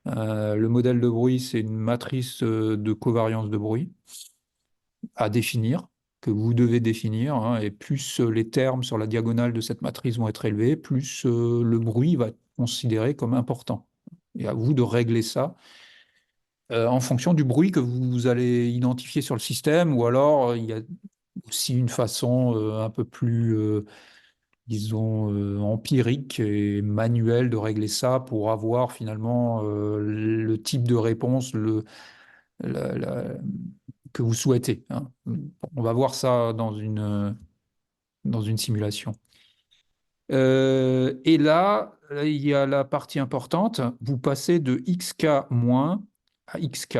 Le modèle de bruit, c'est une matrice de covariance de bruit à définir, que vous devez définir, hein, et plus les termes sur la diagonale de cette matrice vont être élevés, plus le bruit va être considéré comme important. Et à vous de régler ça en fonction du bruit que vous allez identifier sur le système, ou alors il y a aussi une façon un peu plus, disons, empirique et manuelle de régler ça pour avoir finalement le type de réponse la- la- que vous souhaitez, hein. On va voir ça dans une simulation. Et là, il y a la partie importante. Vous passez de xk- à xk.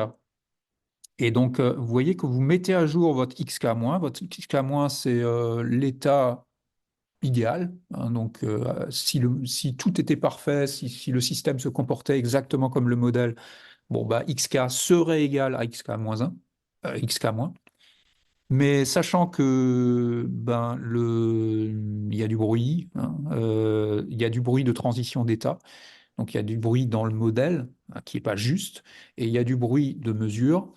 Et donc, vous voyez que vous mettez à jour votre xk-. Votre xk-, c'est l'état idéal, hein. Donc, si tout était parfait, si le système se comportait exactement comme le modèle, bon, bah, xk serait égal à xk moins 1, xk moins. Mais sachant que ben, il y a du bruit, hein, il y a du bruit de transition d'état, donc il y a du bruit dans le modèle hein, qui n'est pas juste, et il y a du bruit de mesure,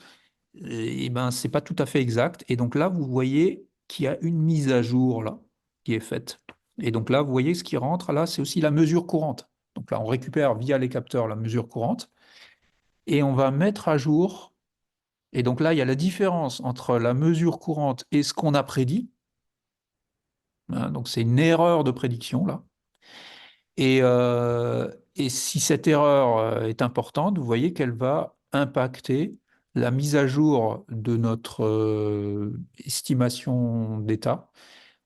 et ben c'est pas tout à fait exact. Et donc là, vous voyez qu'il y a une mise à jour là qui est faite. Et donc là, vous voyez ce qui rentre là, c'est aussi la mesure courante. Donc là, on récupère via les capteurs la mesure courante et on va mettre à jour. Et donc là, il y a la différence entre la mesure courante et ce qu'on a prédit, hein. Donc c'est une erreur de prédiction là. Et si cette erreur est importante, vous voyez qu'elle va impacter la mise à jour de notre estimation d'état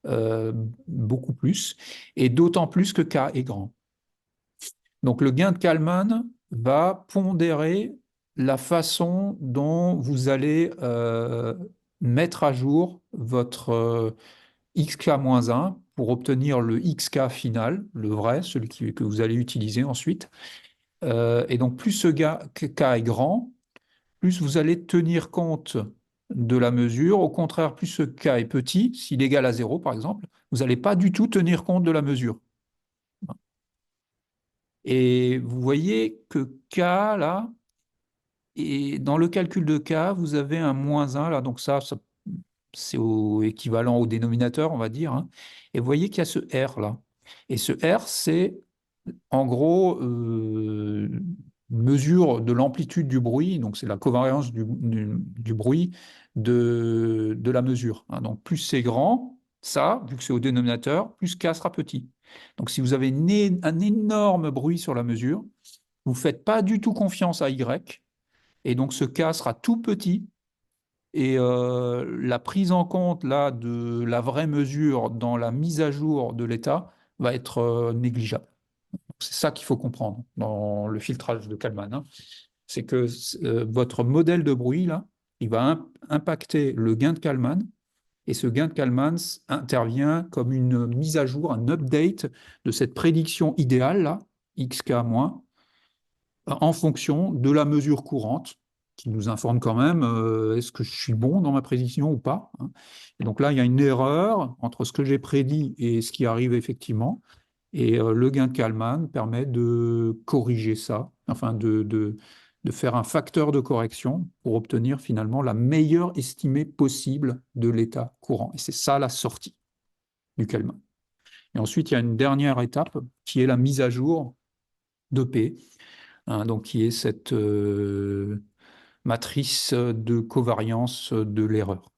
euh, beaucoup plus, et d'autant plus que K est grand. Donc le gain de Kalman va pondérer la façon dont vous allez mettre à jour votre xk-1 pour obtenir le xk final, le vrai, celui que vous allez utiliser ensuite. Et donc, plus ce k est grand, plus vous allez tenir compte de la mesure. Au contraire, plus ce k est petit, s'il est égal à 0 par exemple, vous n'allez pas du tout tenir compte de la mesure. Et vous voyez que k, là, et dans le calcul de k, vous avez un moins 1, là, donc ça c'est équivalent au dénominateur, on va dire, hein. Et vous voyez qu'il y a ce R là. Et ce R, c'est en gros mesure de l'amplitude du bruit, donc c'est la covariance du bruit de la mesure, hein. Donc plus c'est grand, ça, vu que c'est au dénominateur, plus K sera petit. Donc si vous avez un énorme bruit sur la mesure, vous ne faites pas du tout confiance à Y, et donc ce K sera tout petit et la prise en compte là de la vraie mesure dans la mise à jour de l'état va être négligeable. C'est ça qu'il faut comprendre dans le filtrage de Kalman, hein. C'est que votre modèle de bruit là, il va impacter le gain de Kalman, et ce gain de Kalman intervient comme une mise à jour, un update de cette prédiction idéale là, xk moins, en fonction de la mesure courante, qui nous informe quand même est-ce que je suis bon dans ma prédiction ou pas, hein. Et donc là, il y a une erreur entre ce que j'ai prédit et ce qui arrive effectivement. Et le gain de Kalman permet de corriger ça, enfin de faire un facteur de correction pour obtenir finalement la meilleure estimée possible de l'état courant. Et c'est ça la sortie du Kalman. Et ensuite, il y a une dernière étape qui est la mise à jour de P, hein, donc qui est cette matrice de covariance de l'erreur.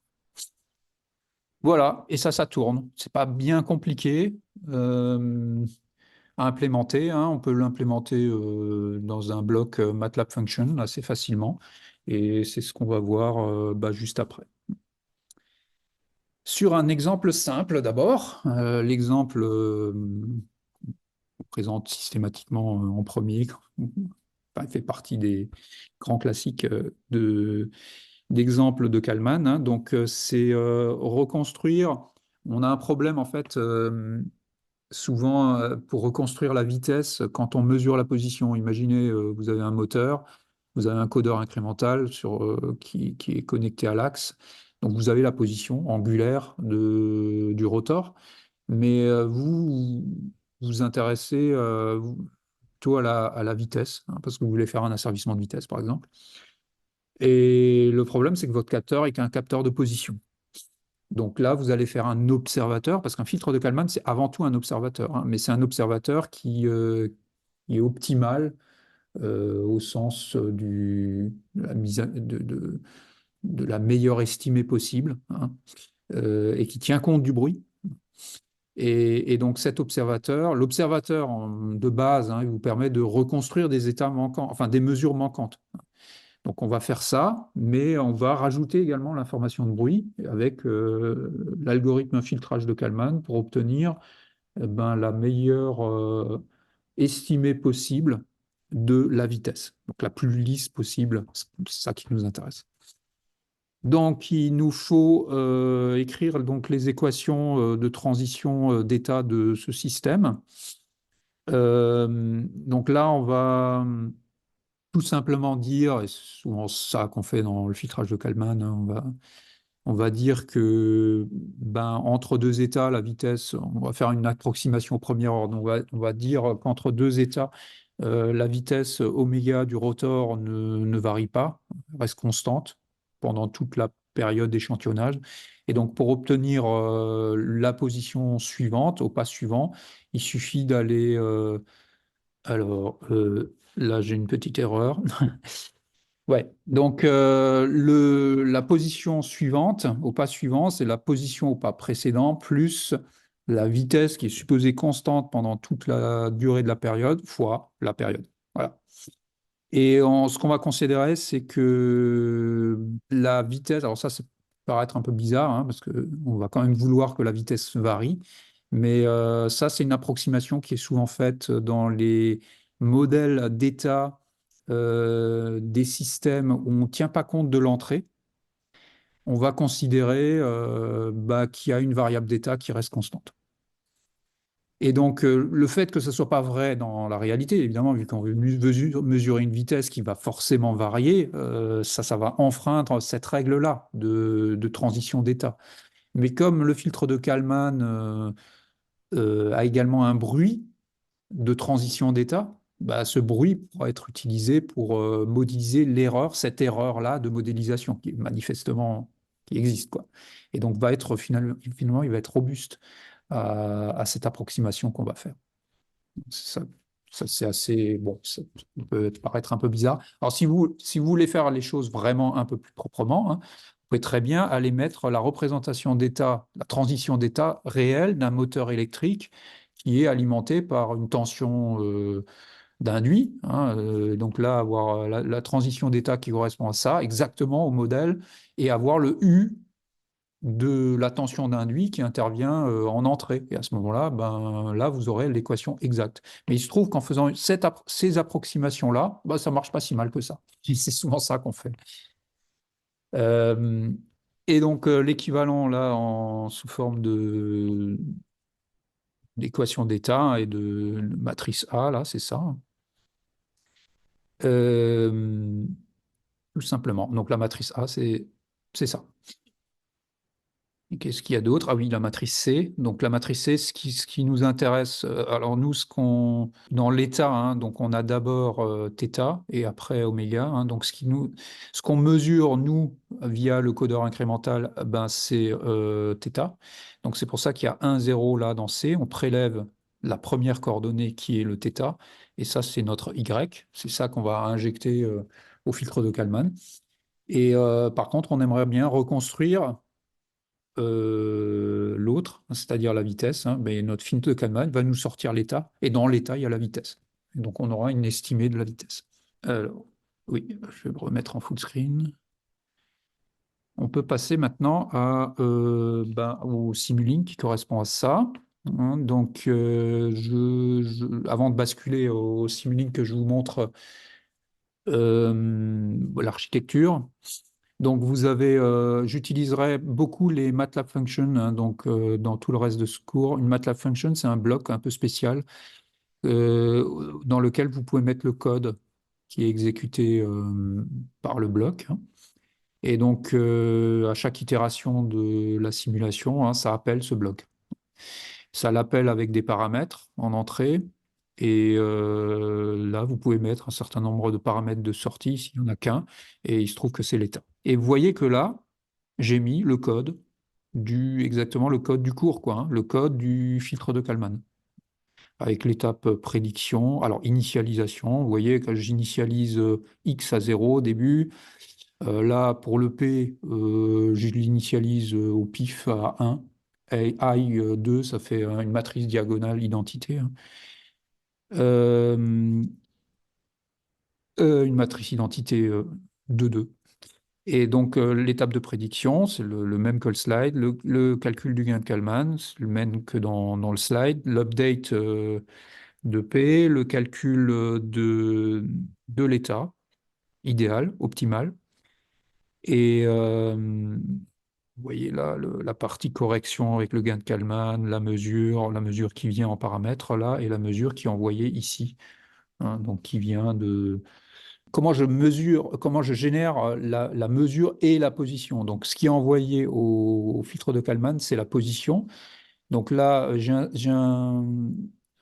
Voilà, et ça tourne. C'est pas bien compliqué à implémenter, hein. On peut l'implémenter dans un bloc MATLAB Function assez facilement, et c'est ce qu'on va voir bah, juste après. Sur un exemple simple d'abord, l'exemple qu'on présente systématiquement en premier, enfin, il fait partie des grands classiques d'exemples de Kalman, hein. Donc, c'est reconstruire. On a un problème, en fait, souvent pour reconstruire la vitesse quand on mesure la position. Imaginez, vous avez un moteur, vous avez un codeur incrémental qui est connecté à l'axe. Donc, vous avez la position angulaire du rotor, mais vous vous intéressez plutôt à la vitesse, hein, parce que vous voulez faire un asservissement de vitesse, par exemple. Et le problème, c'est que votre capteur est qu'un capteur de position. Donc là, vous allez faire un observateur, parce qu'un filtre de Kalman, c'est avant tout un observateur, hein, mais c'est un observateur qui est optimal au sens de la de la meilleure estimée possible, hein, et qui tient compte du bruit. Et donc cet observateur, l'observateur de base, hein, il vous permet de reconstruire des états manquants, enfin des mesures manquantes. Donc on va faire ça, mais on va rajouter également l'information de bruit avec l'algorithme filtrage de Kalman pour obtenir ben, la meilleure estimée possible de la vitesse, donc la plus lisse possible. C'est ça qui nous intéresse. Donc, il nous faut écrire donc les équations de transition d'état de ce système. Donc là, on va tout simplement dire, et c'est souvent ça qu'on fait dans le filtrage de Kalman, hein, on va dire que entre deux états, la vitesse, on va faire une approximation au premier ordre. On va dire qu'entre deux états, la vitesse oméga du rotor ne varie pas, reste constante pendant toute la période d'échantillonnage. Et donc, pour obtenir la position suivante, au pas suivant, il suffit d'aller. Là, j'ai une petite erreur. Ouais, donc la position suivante, au pas suivant, c'est la position au pas précédent, plus la vitesse qui est supposée constante pendant toute la durée de la période, fois la période. Voilà. Et ce qu'on va considérer, c'est que la vitesse, alors ça peut paraître un peu bizarre, hein, parce qu'on va quand même vouloir que la vitesse varie, mais ça, c'est une approximation qui est souvent faite dans les modèles d'état des systèmes où on ne tient pas compte de l'entrée. On va considérer qu'il y a une variable d'état qui reste constante. Et donc, le fait que ce ne soit pas vrai dans la réalité, évidemment, vu qu'on veut mesurer une vitesse qui va forcément varier, ça va enfreindre cette règle-là de transition d'état. Mais comme le filtre de Kalman a également un bruit de transition d'état, ce bruit pourra être utilisé pour modéliser l'erreur, cette erreur-là de modélisation qui est manifestement qui existe, quoi. Et donc finalement, il va être robuste à cette approximation qu'on va faire. Ça, ça c'est assez bon, ça peut paraître un peu bizarre. Alors si vous voulez faire les choses vraiment un peu plus proprement, hein, vous pouvez très bien aller mettre la représentation d'état, la transition d'état réelle d'un moteur électrique qui est alimenté par une tension d'induit, hein, donc là, avoir la transition d'état qui correspond à ça, exactement au modèle, et avoir le U de la tension d'induit qui intervient en entrée. Et à ce moment-là, là, vous aurez l'équation exacte. Mais il se trouve qu'en faisant ces approximations-là, ça marche pas si mal que ça. C'est souvent ça qu'on fait. Euh, et donc, l'équivalent, là, sous forme d'équation d'état et de matrice A, là, c'est ça. Euh, Tout simplement. Donc, la matrice A, c'est ça. Et qu'est-ce qu'il y a d'autre? Ah oui, la matrice C. Donc la matrice C, ce qui nous intéresse, alors nous, dans l'état, hein, donc on a d'abord θ et après oméga. Hein, donc ce qu'on mesure, nous, via le codeur incrémental, c'est θ. Donc c'est pour ça qu'il y a un zéro là dans C. On prélève la première coordonnée qui est le θ. Et ça, c'est notre Y. C'est ça qu'on va injecter au filtre de Kalman. Et par contre, on aimerait bien reconstruire l'autre, c'est-à-dire la vitesse, hein, mais notre filtre de Kalman va nous sortir l'état, et dans l'état, il y a la vitesse. Et donc, on aura une estimée de la vitesse. Alors, oui, je vais me remettre en full screen. On peut passer maintenant au Simulink qui correspond à ça. Hein, donc, avant de basculer au Simulink, que je vous montre l'architecture. Donc, j'utiliserai beaucoup les MATLAB Functions, hein, donc dans tout le reste de ce cours. Une MATLAB Function, c'est un bloc un peu spécial dans lequel vous pouvez mettre le code qui est exécuté par le bloc. Hein. Et donc, à chaque itération de la simulation, hein, ça appelle ce bloc. Ça l'appelle avec des paramètres en entrée. Et là, vous pouvez mettre un certain nombre de paramètres de sortie, s'il n'y en a qu'un, et il se trouve que c'est l'état. Et vous voyez que là, j'ai mis le code exactement le code du cours, quoi, hein, le code du filtre de Kalman, avec l'étape prédiction, alors initialisation. Vous voyez que j'initialise x à 0 au début. Là, pour le p, je l'initialise au pif à 1. Et i 2, ça fait une matrice diagonale identité. Hein. Euh, une matrice identité de 2. Et donc, l'étape de prédiction, c'est le même que le slide. Le calcul du gain de Kalman, c'est le même que dans le slide. L'update de P, le calcul de l'état idéal, optimal. Et vous voyez là la partie correction avec le gain de Kalman, la mesure qui vient en paramètres là, et la mesure qui est envoyée ici, hein, donc qui vient de comment je mesure, comment je génère la mesure et la position. Donc ce qui est envoyé au filtre de Kalman, c'est la position. Donc là,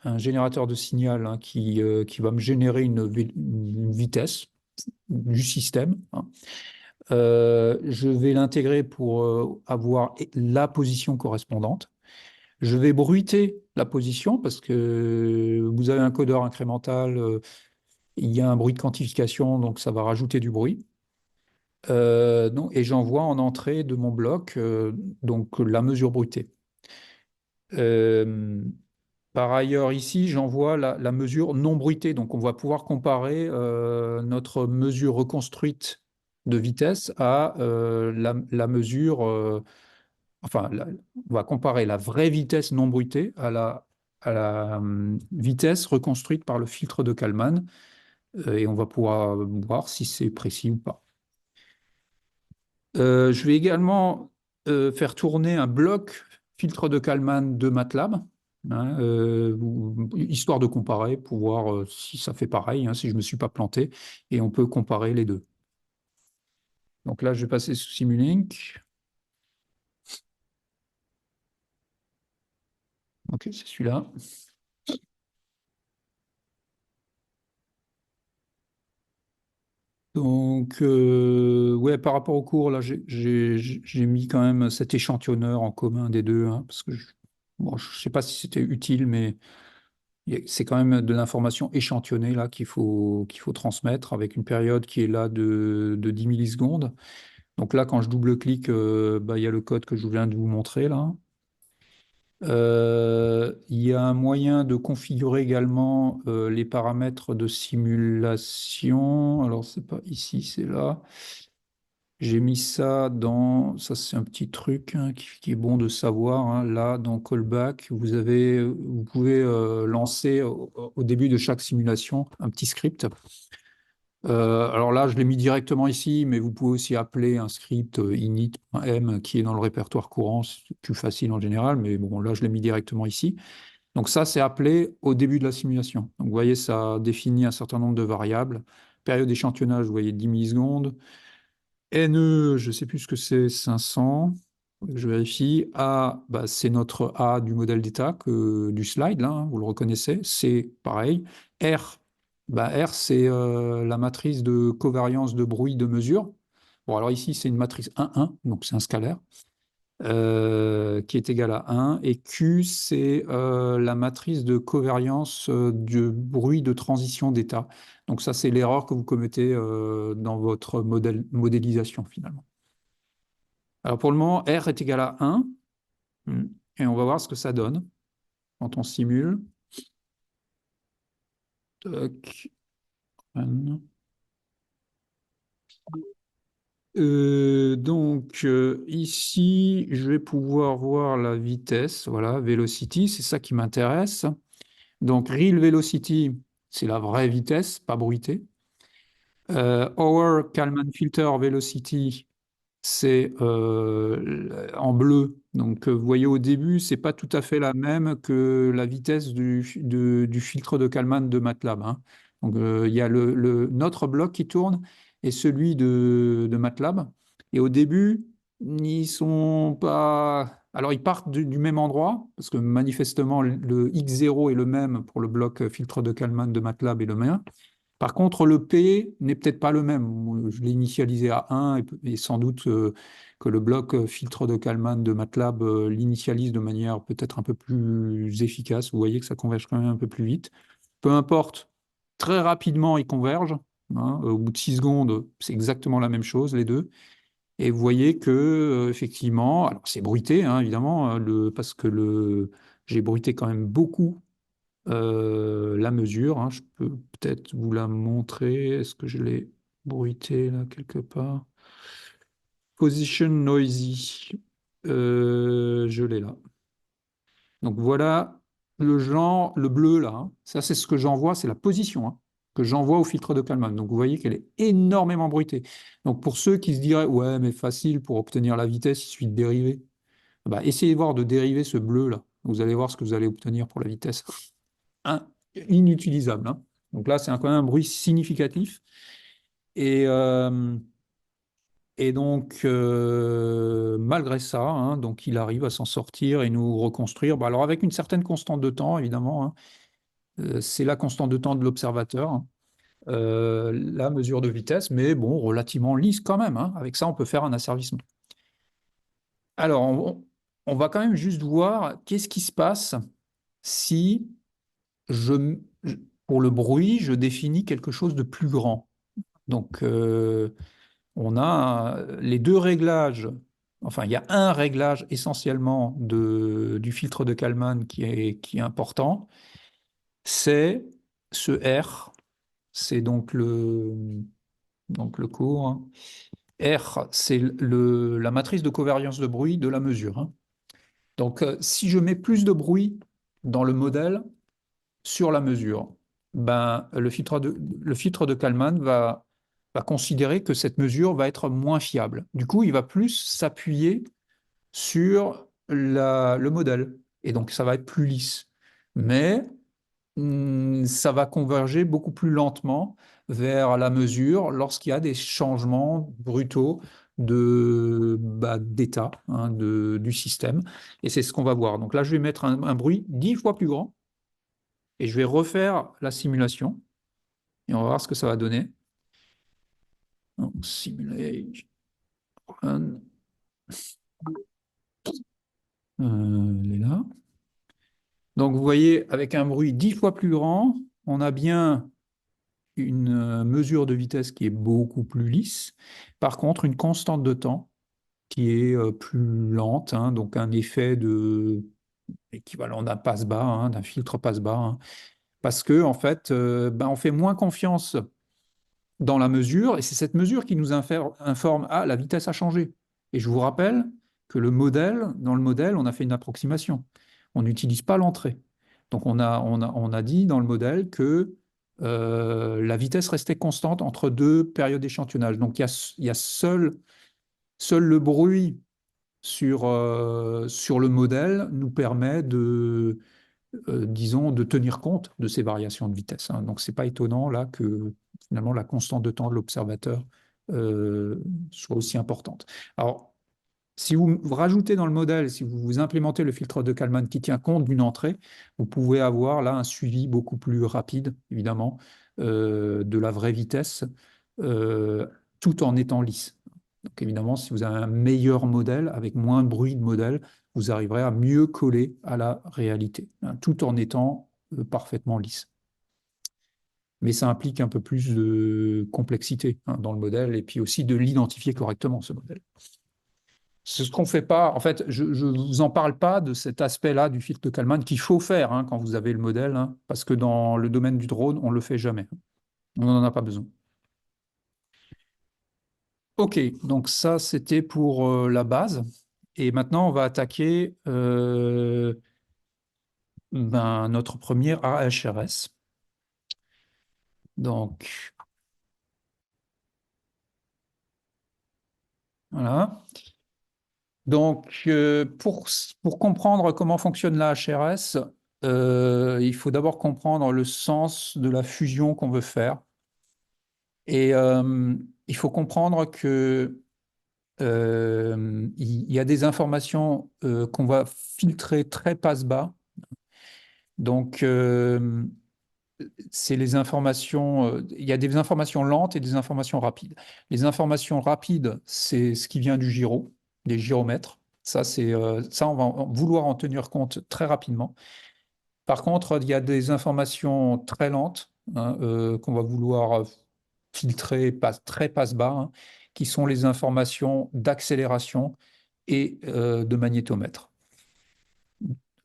un générateur de signal, hein, qui va me générer une vitesse du système, hein. Je vais l'intégrer pour avoir la position correspondante. Je vais bruiter la position parce que vous avez un codeur incrémental, il y a un bruit de quantification, donc ça va rajouter du bruit. Et j'envoie en entrée de mon bloc donc la mesure bruitée. Euh, Par ailleurs, ici, j'envoie la mesure non bruitée. Donc, on va pouvoir comparer notre mesure reconstruite de vitesse à la mesure, enfin, on va comparer la vraie vitesse non bruitée à la vitesse reconstruite par le filtre de Kalman, et on va pouvoir voir si c'est précis ou pas. Je vais également faire tourner un bloc filtre de Kalman de MATLAB, hein, histoire de comparer pour voir si ça fait pareil, hein, si je ne me suis pas planté, et on peut comparer les deux. Donc là, je vais passer sous Simulink. Ok, c'est celui-là. Donc, ouais, par rapport au cours, là, j'ai mis quand même cet échantillonneur en commun des deux, hein, parce que bon, je ne sais pas si c'était utile, mais c'est quand même de l'information échantillonnée là qu'il faut transmettre avec une période qui est là de 10 millisecondes. Donc là, quand je double-clique, bah, il y a le code que je viens de vous montrer là. Il y a un moyen de configurer également les paramètres de simulation. Alors, c'est pas ici, c'est là. J'ai mis ça dans, ça c'est un petit truc, hein, qui est bon de savoir, hein. Là, dans Callback, vous pouvez lancer au début de chaque simulation un petit script. Alors là, je l'ai mis directement ici, mais vous pouvez aussi appeler un script init.m qui est dans le répertoire courant, c'est plus facile en général, mais bon, là, je l'ai mis directement ici. Donc ça, c'est appelé au début de la simulation. Donc vous voyez, ça définit un certain nombre de variables. Période d'échantillonnage, vous voyez 10 millisecondes. NE, je ne sais plus ce que c'est, 500. Je vérifie. A, bah, c'est notre A du modèle d'état du slide, là, hein, vous le reconnaissez. C, pareil. R, bah, R, c'est la matrice de covariance de bruit de mesure. Bon, alors ici, c'est une matrice 1,1, donc c'est un scalaire, qui est égal à 1. Et Q, c'est la matrice de covariance du bruit de transition d'état. Donc ça, c'est l'erreur que vous commettez dans votre modélisation finalement. Alors pour le moment, R est égal à 1. Et on va voir ce que ça donne quand on simule. Toc. Ici, je vais pouvoir voir la vitesse, voilà, velocity, c'est ça qui m'intéresse. Donc real velocity, c'est la vraie vitesse, pas bruitée. Our Kalman filter velocity, c'est en bleu. Donc, vous voyez au début, c'est pas tout à fait la même que la vitesse du filtre de Kalman de MATLAB, hein. Donc, il y a notre bloc qui tourne et celui de MATLAB. Et au début, ils sont pas. Alors, ils partent du même endroit, parce que manifestement, le x0 est le même pour le bloc filtre de Kalman de MATLAB et le mien. Par contre, le P n'est peut-être pas le même. Je l'ai initialisé à 1 et sans doute que le bloc filtre de Kalman de MATLAB l'initialise de manière peut-être un peu plus efficace. Vous voyez que ça converge quand même un peu plus vite. Peu importe, très rapidement, ils convergent, hein. Au bout de 6 secondes, c'est exactement la même chose, les deux. Et vous voyez que, effectivement, alors c'est bruité, hein, évidemment, hein, parce que j'ai bruité quand même beaucoup la mesure, hein. Je peux peut-être vous la montrer. Est-ce que je l'ai bruité là quelque part? Position noisy. Je l'ai là. Donc voilà le genre, le bleu là, hein. Ça, c'est ce que j'envoie, c'est la position, hein. que j'envoie au filtre de Kalman. Donc vous voyez qu'elle est énormément bruitée. Donc pour ceux qui se diraient, ouais, mais facile pour obtenir la vitesse, il suffit de dériver. Bah, essayez de voir de dériver ce bleu là. Vous allez voir ce que vous allez obtenir pour la vitesse. Un, inutilisable, hein. Donc là, c'est quand même un bruit significatif. Et, euh, et donc, malgré ça, hein, donc il arrive à s'en sortir et nous reconstruire. Bah, alors avec une certaine constante de temps, évidemment, hein. C'est la constante de temps de l'observateur, hein. La mesure de vitesse, mais bon, relativement lisse quand même, hein. Avec ça, on peut faire un asservissement. Alors, on va quand même juste voir qu'est-ce qui se passe si je, pour le bruit, je définis quelque chose de plus grand. Donc, on a les deux réglages. Enfin, il y a un réglage essentiellement du filtre de Kalman qui est important. C'est ce R. C'est donc le cours, hein. R, c'est la matrice de covariance de bruit de la mesure, hein. Donc, si je mets plus de bruit dans le modèle sur la mesure, ben, le filtre de Kalman va considérer que cette mesure va être moins fiable. Du coup, il va plus s'appuyer sur le modèle. Et donc, ça va être plus lisse. Mais ça va converger beaucoup plus lentement vers la mesure lorsqu'il y a des changements brutaux d'état, hein, du système. Et c'est ce qu'on va voir. Donc là, je vais mettre un bruit 10 fois plus grand et je vais refaire la simulation et on va voir ce que ça va donner. Donc, simulation. Elle est là. Donc, vous voyez, avec un bruit 10 fois plus grand, on a bien une mesure de vitesse qui est beaucoup plus lisse. Par contre, une constante de temps qui est plus lente, hein, donc un effet de équivalent d'un passe-bas, hein, d'un filtre passe-bas, hein, parce que en fait, on fait moins confiance dans la mesure, et c'est cette mesure qui nous informe, ah, la vitesse a changé. Et je vous rappelle que dans le modèle, on a fait une approximation. On n'utilise pas l'entrée. Donc on a dit dans le modèle que la vitesse restait constante entre deux périodes d'échantillonnage. Donc il y a seul le bruit sur le modèle nous permet disons, de tenir compte de ces variations de vitesse, hein. Donc, c'est pas étonnant là que finalement la constante de temps de l'observateur soit aussi importante. Alors, si vous rajoutez dans le modèle, si vous implémentez le filtre de Kalman qui tient compte d'une entrée, vous pouvez avoir là un suivi beaucoup plus rapide, évidemment, de la vraie vitesse, euh, tout en étant lisse. Donc évidemment, si vous avez un meilleur modèle, avec moins de bruit de modèle, vous arriverez à mieux coller à la réalité, hein, tout en étant parfaitement lisse. Mais ça implique un peu plus de complexité, hein, dans le modèle et puis aussi de l'identifier correctement, ce modèle. C'est ce qu'on ne fait pas. En fait, je ne vous en parle pas de cet aspect-là du filtre de Kalman qu'il faut faire, hein, quand vous avez le modèle, hein, parce que dans le domaine du drone, on ne le fait jamais. On n'en a pas besoin. OK, donc ça, c'était pour la base. Et maintenant, on va attaquer notre premier AHRS. Donc, voilà. Donc, pour comprendre comment fonctionne l'AHRS, il faut d'abord comprendre le sens de la fusion qu'on veut faire. Et il faut comprendre que il y a des informations qu'on va filtrer très passe-bas. Donc, c'est les informations, il y a des informations lentes et des informations rapides. Les informations rapides, c'est ce qui vient du gyro, des gyromètres. Ça, on va vouloir en tenir compte très rapidement. Par contre, il y a des informations très lentes, hein, qu'on va vouloir filtrer très passe-bas, hein, qui sont les informations d'accélération et de magnétomètre.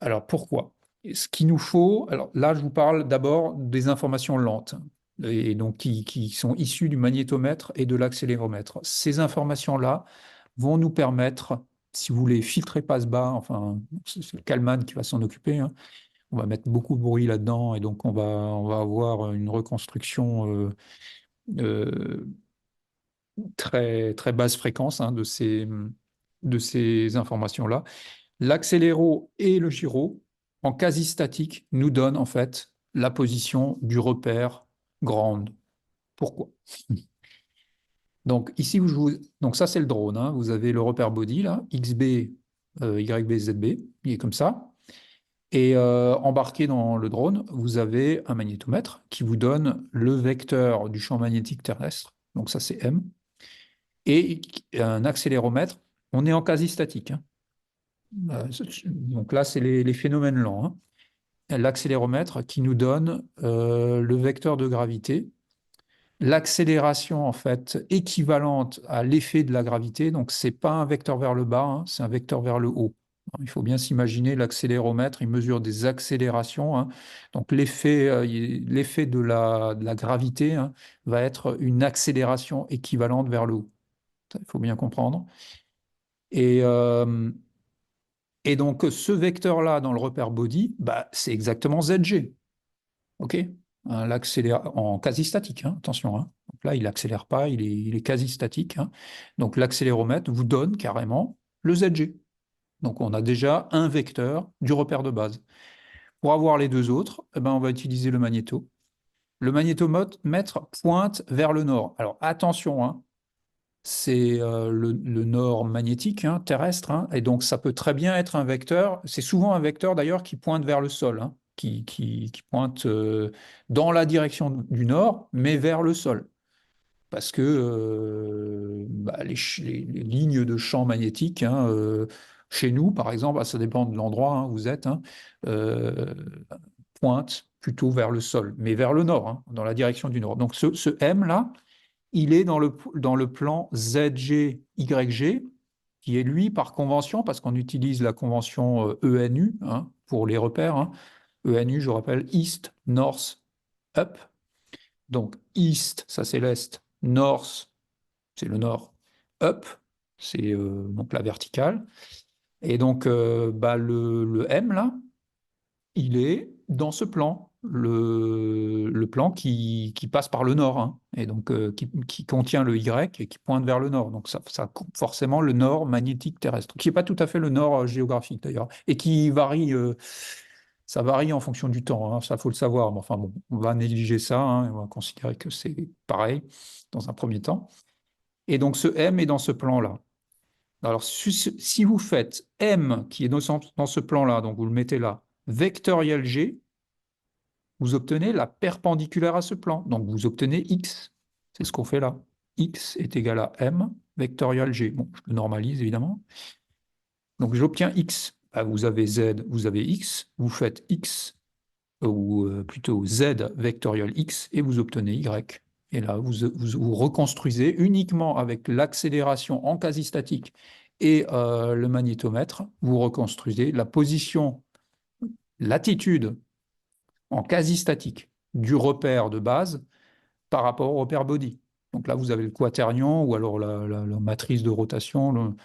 Alors pourquoi? Ce qu'il nous faut, alors là je vous parle d'abord des informations lentes, et donc qui sont issues du magnétomètre et de l'accéléromètre. Ces informations-là vont nous permettre, si vous voulez filtrer passe-bas, enfin c'est Kalman qui va s'en occuper, hein, On va mettre beaucoup de bruit là-dedans et donc on va avoir une reconstruction euh, très, très basse fréquence hein, de ces informations-là. L'accéléro et le gyro, en quasi statique, nous donnent en fait la position du repère ground. Pourquoi? Donc ici, donc ça c'est le drone, hein. Vous avez le repère body là, XB, YB, ZB, il est comme ça. Et embarqué dans le drone, vous avez un magnétomètre qui vous donne le vecteur du champ magnétique terrestre. Donc ça c'est M. Et un accéléromètre, on est en quasi statique, hein. Donc là, c'est les phénomènes lents, hein. L'accéléromètre qui nous donne le vecteur de gravité, l'accélération en fait équivalente à l'effet de la gravité. Donc c'est pas un vecteur vers le bas, hein, c'est un vecteur vers le haut. Il faut bien s'imaginer l'accéléromètre, il mesure des accélérations, hein. Donc l'effet de la gravité, hein, va être une accélération équivalente vers le haut. Ça, il faut bien comprendre. Et, euh, et donc ce vecteur-là dans le repère body, bah, c'est exactement ZG. OK? Hein, en quasi statique, hein, attention, hein. Donc là, il n'accélère pas, il est quasi statique, hein. Donc l'accéléromètre vous donne carrément le ZG. Donc on a déjà un vecteur du repère de base. Pour avoir les deux autres, eh ben, on va utiliser le magnéto. Le magnétomètre pointe vers le nord. Alors attention, hein, c'est le nord magnétique, hein, terrestre, hein, et donc ça peut très bien être un vecteur. C'est souvent un vecteur d'ailleurs qui pointe vers le sol, hein, qui pointe dans la direction du nord, mais vers le sol. Parce que bah, les lignes de champ magnétique, hein, chez nous, par exemple, ah, ça dépend de l'endroit, hein, où vous êtes, hein, euh, pointent plutôt vers le sol, mais vers le nord, hein, dans la direction du nord. Donc ce M-là, il est dans le plan ZG-YG, qui est lui par convention, parce qu'on utilise la convention ENU, hein, pour les repères, hein. ENU, je rappelle, East, North, Up. Donc East, ça c'est l'Est, North, c'est le Nord, Up, c'est donc la verticale. Et donc bah, le M, là, il est dans ce plan, le plan qui passe par le nord, hein, et donc qui contient le Y et qui pointe vers le nord. Donc ça coupe forcément le nord magnétique terrestre, qui n'est pas tout à fait le nord géographique d'ailleurs, et qui varie, ça varie en fonction du temps, hein, ça faut le savoir. Mais enfin bon, on va négliger ça, hein, et on va considérer que c'est pareil dans un premier temps. Et donc ce M est dans ce plan-là. Alors, si vous faites M qui est dans ce plan-là, donc vous le mettez là, vectoriel G, vous obtenez la perpendiculaire à ce plan. Donc, vous obtenez X. C'est ce qu'on fait là. X est égal à M vectoriel G. Bon, je le normalise évidemment. Donc, j'obtiens X. Bah, vous avez Z, vous avez X. Vous faites X, ou plutôt Z vectoriel X, et vous obtenez Y. Et là, vous reconstruisez uniquement avec l'accélération en quasi-statique et le magnétomètre, vous reconstruisez la position, l'attitude en quasi-statique du repère de base par rapport au repère body. Donc là, vous avez le quaternion ou alors la matrice de rotation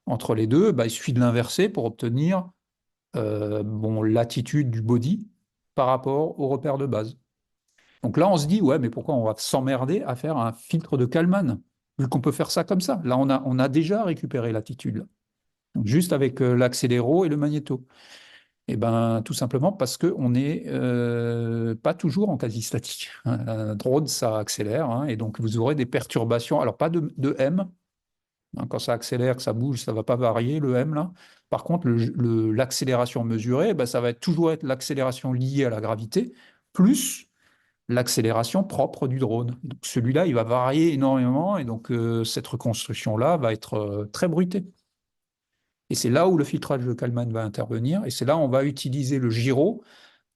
entre les deux. Bah, il suffit de l'inverser pour obtenir bon, l'attitude du body par rapport au repère de base. Donc là, on se dit, ouais, mais pourquoi on va s'emmerder à faire un filtre de Kalman, vu qu'on peut faire ça comme ça? Là, on a déjà récupéré l'attitude, donc juste avec l'accéléro et le magnéto. Eh ben, tout simplement parce qu'on n'est pas toujours en quasi-statique. Un drone, ça accélère, hein, et donc vous aurez des perturbations. Alors, pas de M, hein, quand ça accélère, que ça bouge, ça ne va pas varier, le M, là. Par contre, l'accélération mesurée, ben, ça va toujours être l'accélération liée à la gravité, plus l'accélération propre du drone. Donc, celui-là, il va varier énormément, et donc cette reconstruction-là va être très bruitée. Et c'est là où le filtrage de Kalman va intervenir, et c'est là où on va utiliser le gyro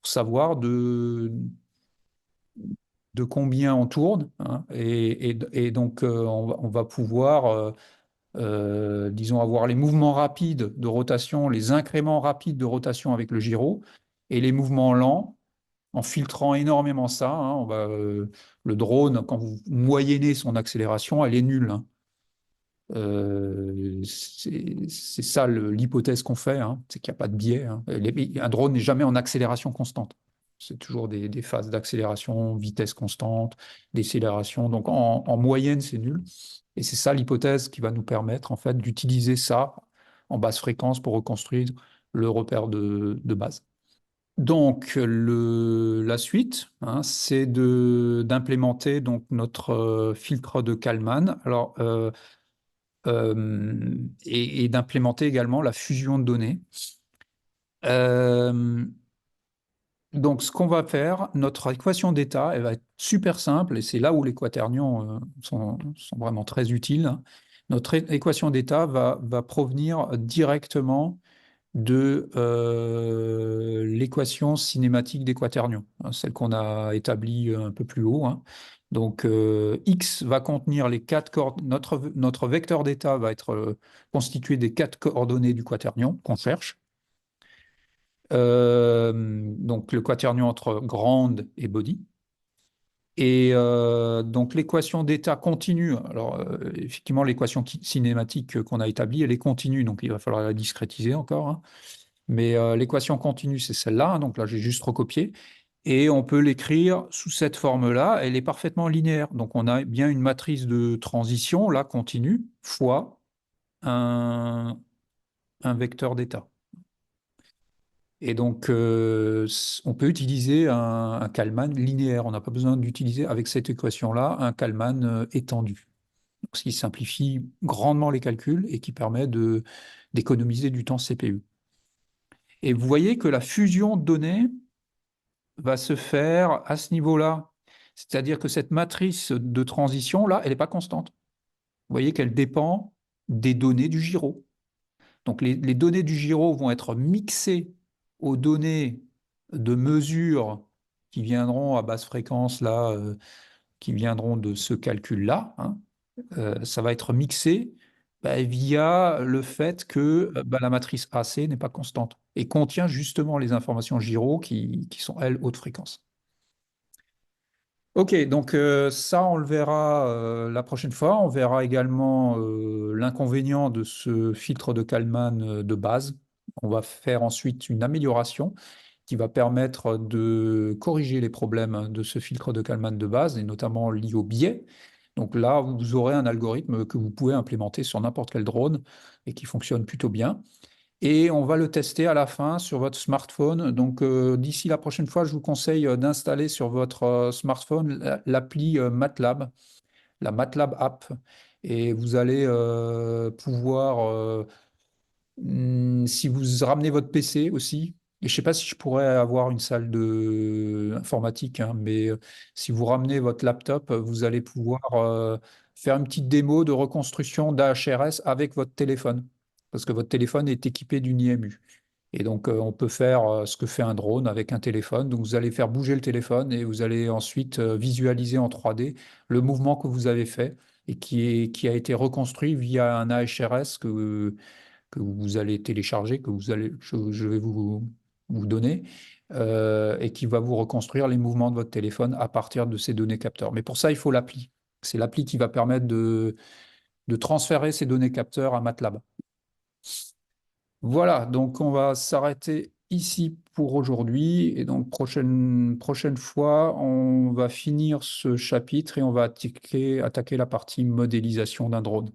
pour savoir de combien on tourne, hein, et donc on va pouvoir, disons, avoir les mouvements rapides de rotation, les incréments rapides de rotation avec le gyro, et les mouvements lents en filtrant énormément ça, hein. Le drone, quand vous moyennez son accélération, elle est nulle, hein. C'est ça l'hypothèse qu'on fait, hein, c'est qu'il n'y a pas de biais, hein. Un drone n'est jamais en accélération constante. C'est toujours des phases d'accélération, vitesse constante, décélération. Donc en moyenne, c'est nul. Et c'est ça l'hypothèse qui va nous permettre en fait d'utiliser ça en basse fréquence pour reconstruire le repère de base. Donc la suite, hein, c'est d'implémenter donc notre filtre de Kalman. Alors et d'implémenter également la fusion de données. Euh, donc, ce qu'on va faire, notre équation d'état, elle va être super simple, et c'est là où les quaternions sont vraiment très utiles. Notre équation d'état va provenir directement de l'équation cinématique des quaternions, hein, celle qu'on a établie un peu plus haut, hein. Donc, X va contenir les quatre coordonnées. Notre vecteur d'état va être constitué des quatre coordonnées du quaternion qu'on cherche. Donc, le quaternion entre ground et body. Et donc, l'équation d'état continue. Alors, effectivement, l'équation cinématique qu'on a établie, elle est continue, donc il va falloir la discrétiser encore, hein. Mais l'équation continue, c'est celle-là, hein. Donc là, j'ai juste recopié. Et on peut l'écrire sous cette forme-là. Elle est parfaitement linéaire. Donc on a bien une matrice de transition, là, continue, fois un, un vecteur d'état. Et donc, on peut utiliser un Kalman linéaire. On n'a pas besoin d'utiliser avec cette équation-là un Kalman étendu. Donc, ce qui simplifie grandement les calculs et qui permet d'économiser du temps CPU. Et vous voyez que la fusion de données va se faire à ce niveau-là. C'est-à-dire que cette matrice de transition-là, elle n'est pas constante. Vous voyez qu'elle dépend des données du gyro. Donc les données du gyro vont être mixées aux données de mesure qui viendront à basse fréquence, là, qui viendront de ce calcul-là, hein. Ça va être mixé via le fait que la matrice AC n'est pas constante et contient justement les informations gyro qui sont, elles, haute fréquence. Ok, donc ça, on le verra la prochaine fois. On verra également l'inconvénient de ce filtre de Kalman de base. On va faire ensuite une amélioration qui va permettre de corriger les problèmes de ce filtre de Kalman de base, et notamment liés au biais. Donc là, vous aurez un algorithme que vous pouvez implémenter sur n'importe quel drone et qui fonctionne plutôt bien. Et on va le tester à la fin sur votre smartphone. Donc, d'ici la prochaine fois, je vous conseille d'installer sur votre smartphone l'appli MATLAB, la MATLAB app. Et vous allez pouvoir, si vous ramenez votre PC aussi, et je ne sais pas si je pourrais avoir une salle de informatique, hein, mais si vous ramenez votre laptop, vous allez pouvoir faire une petite démo de reconstruction d'AHRS avec votre téléphone, parce que votre téléphone est équipé d'une IMU. Et donc, on peut faire ce que fait un drone avec un téléphone. Donc, vous allez faire bouger le téléphone et vous allez ensuite visualiser en 3D le mouvement que vous avez fait et qui a été reconstruit via un AHRS que vous allez télécharger, je vais vous donner, et qui va vous reconstruire les mouvements de votre téléphone à partir de ces données capteurs. Mais pour ça, il faut l'appli. C'est l'appli qui va permettre de transférer ces données capteurs à MATLAB. Voilà, donc on va s'arrêter ici pour aujourd'hui. Et donc, prochaine fois, on va finir ce chapitre et on va attaquer la partie modélisation d'un drone.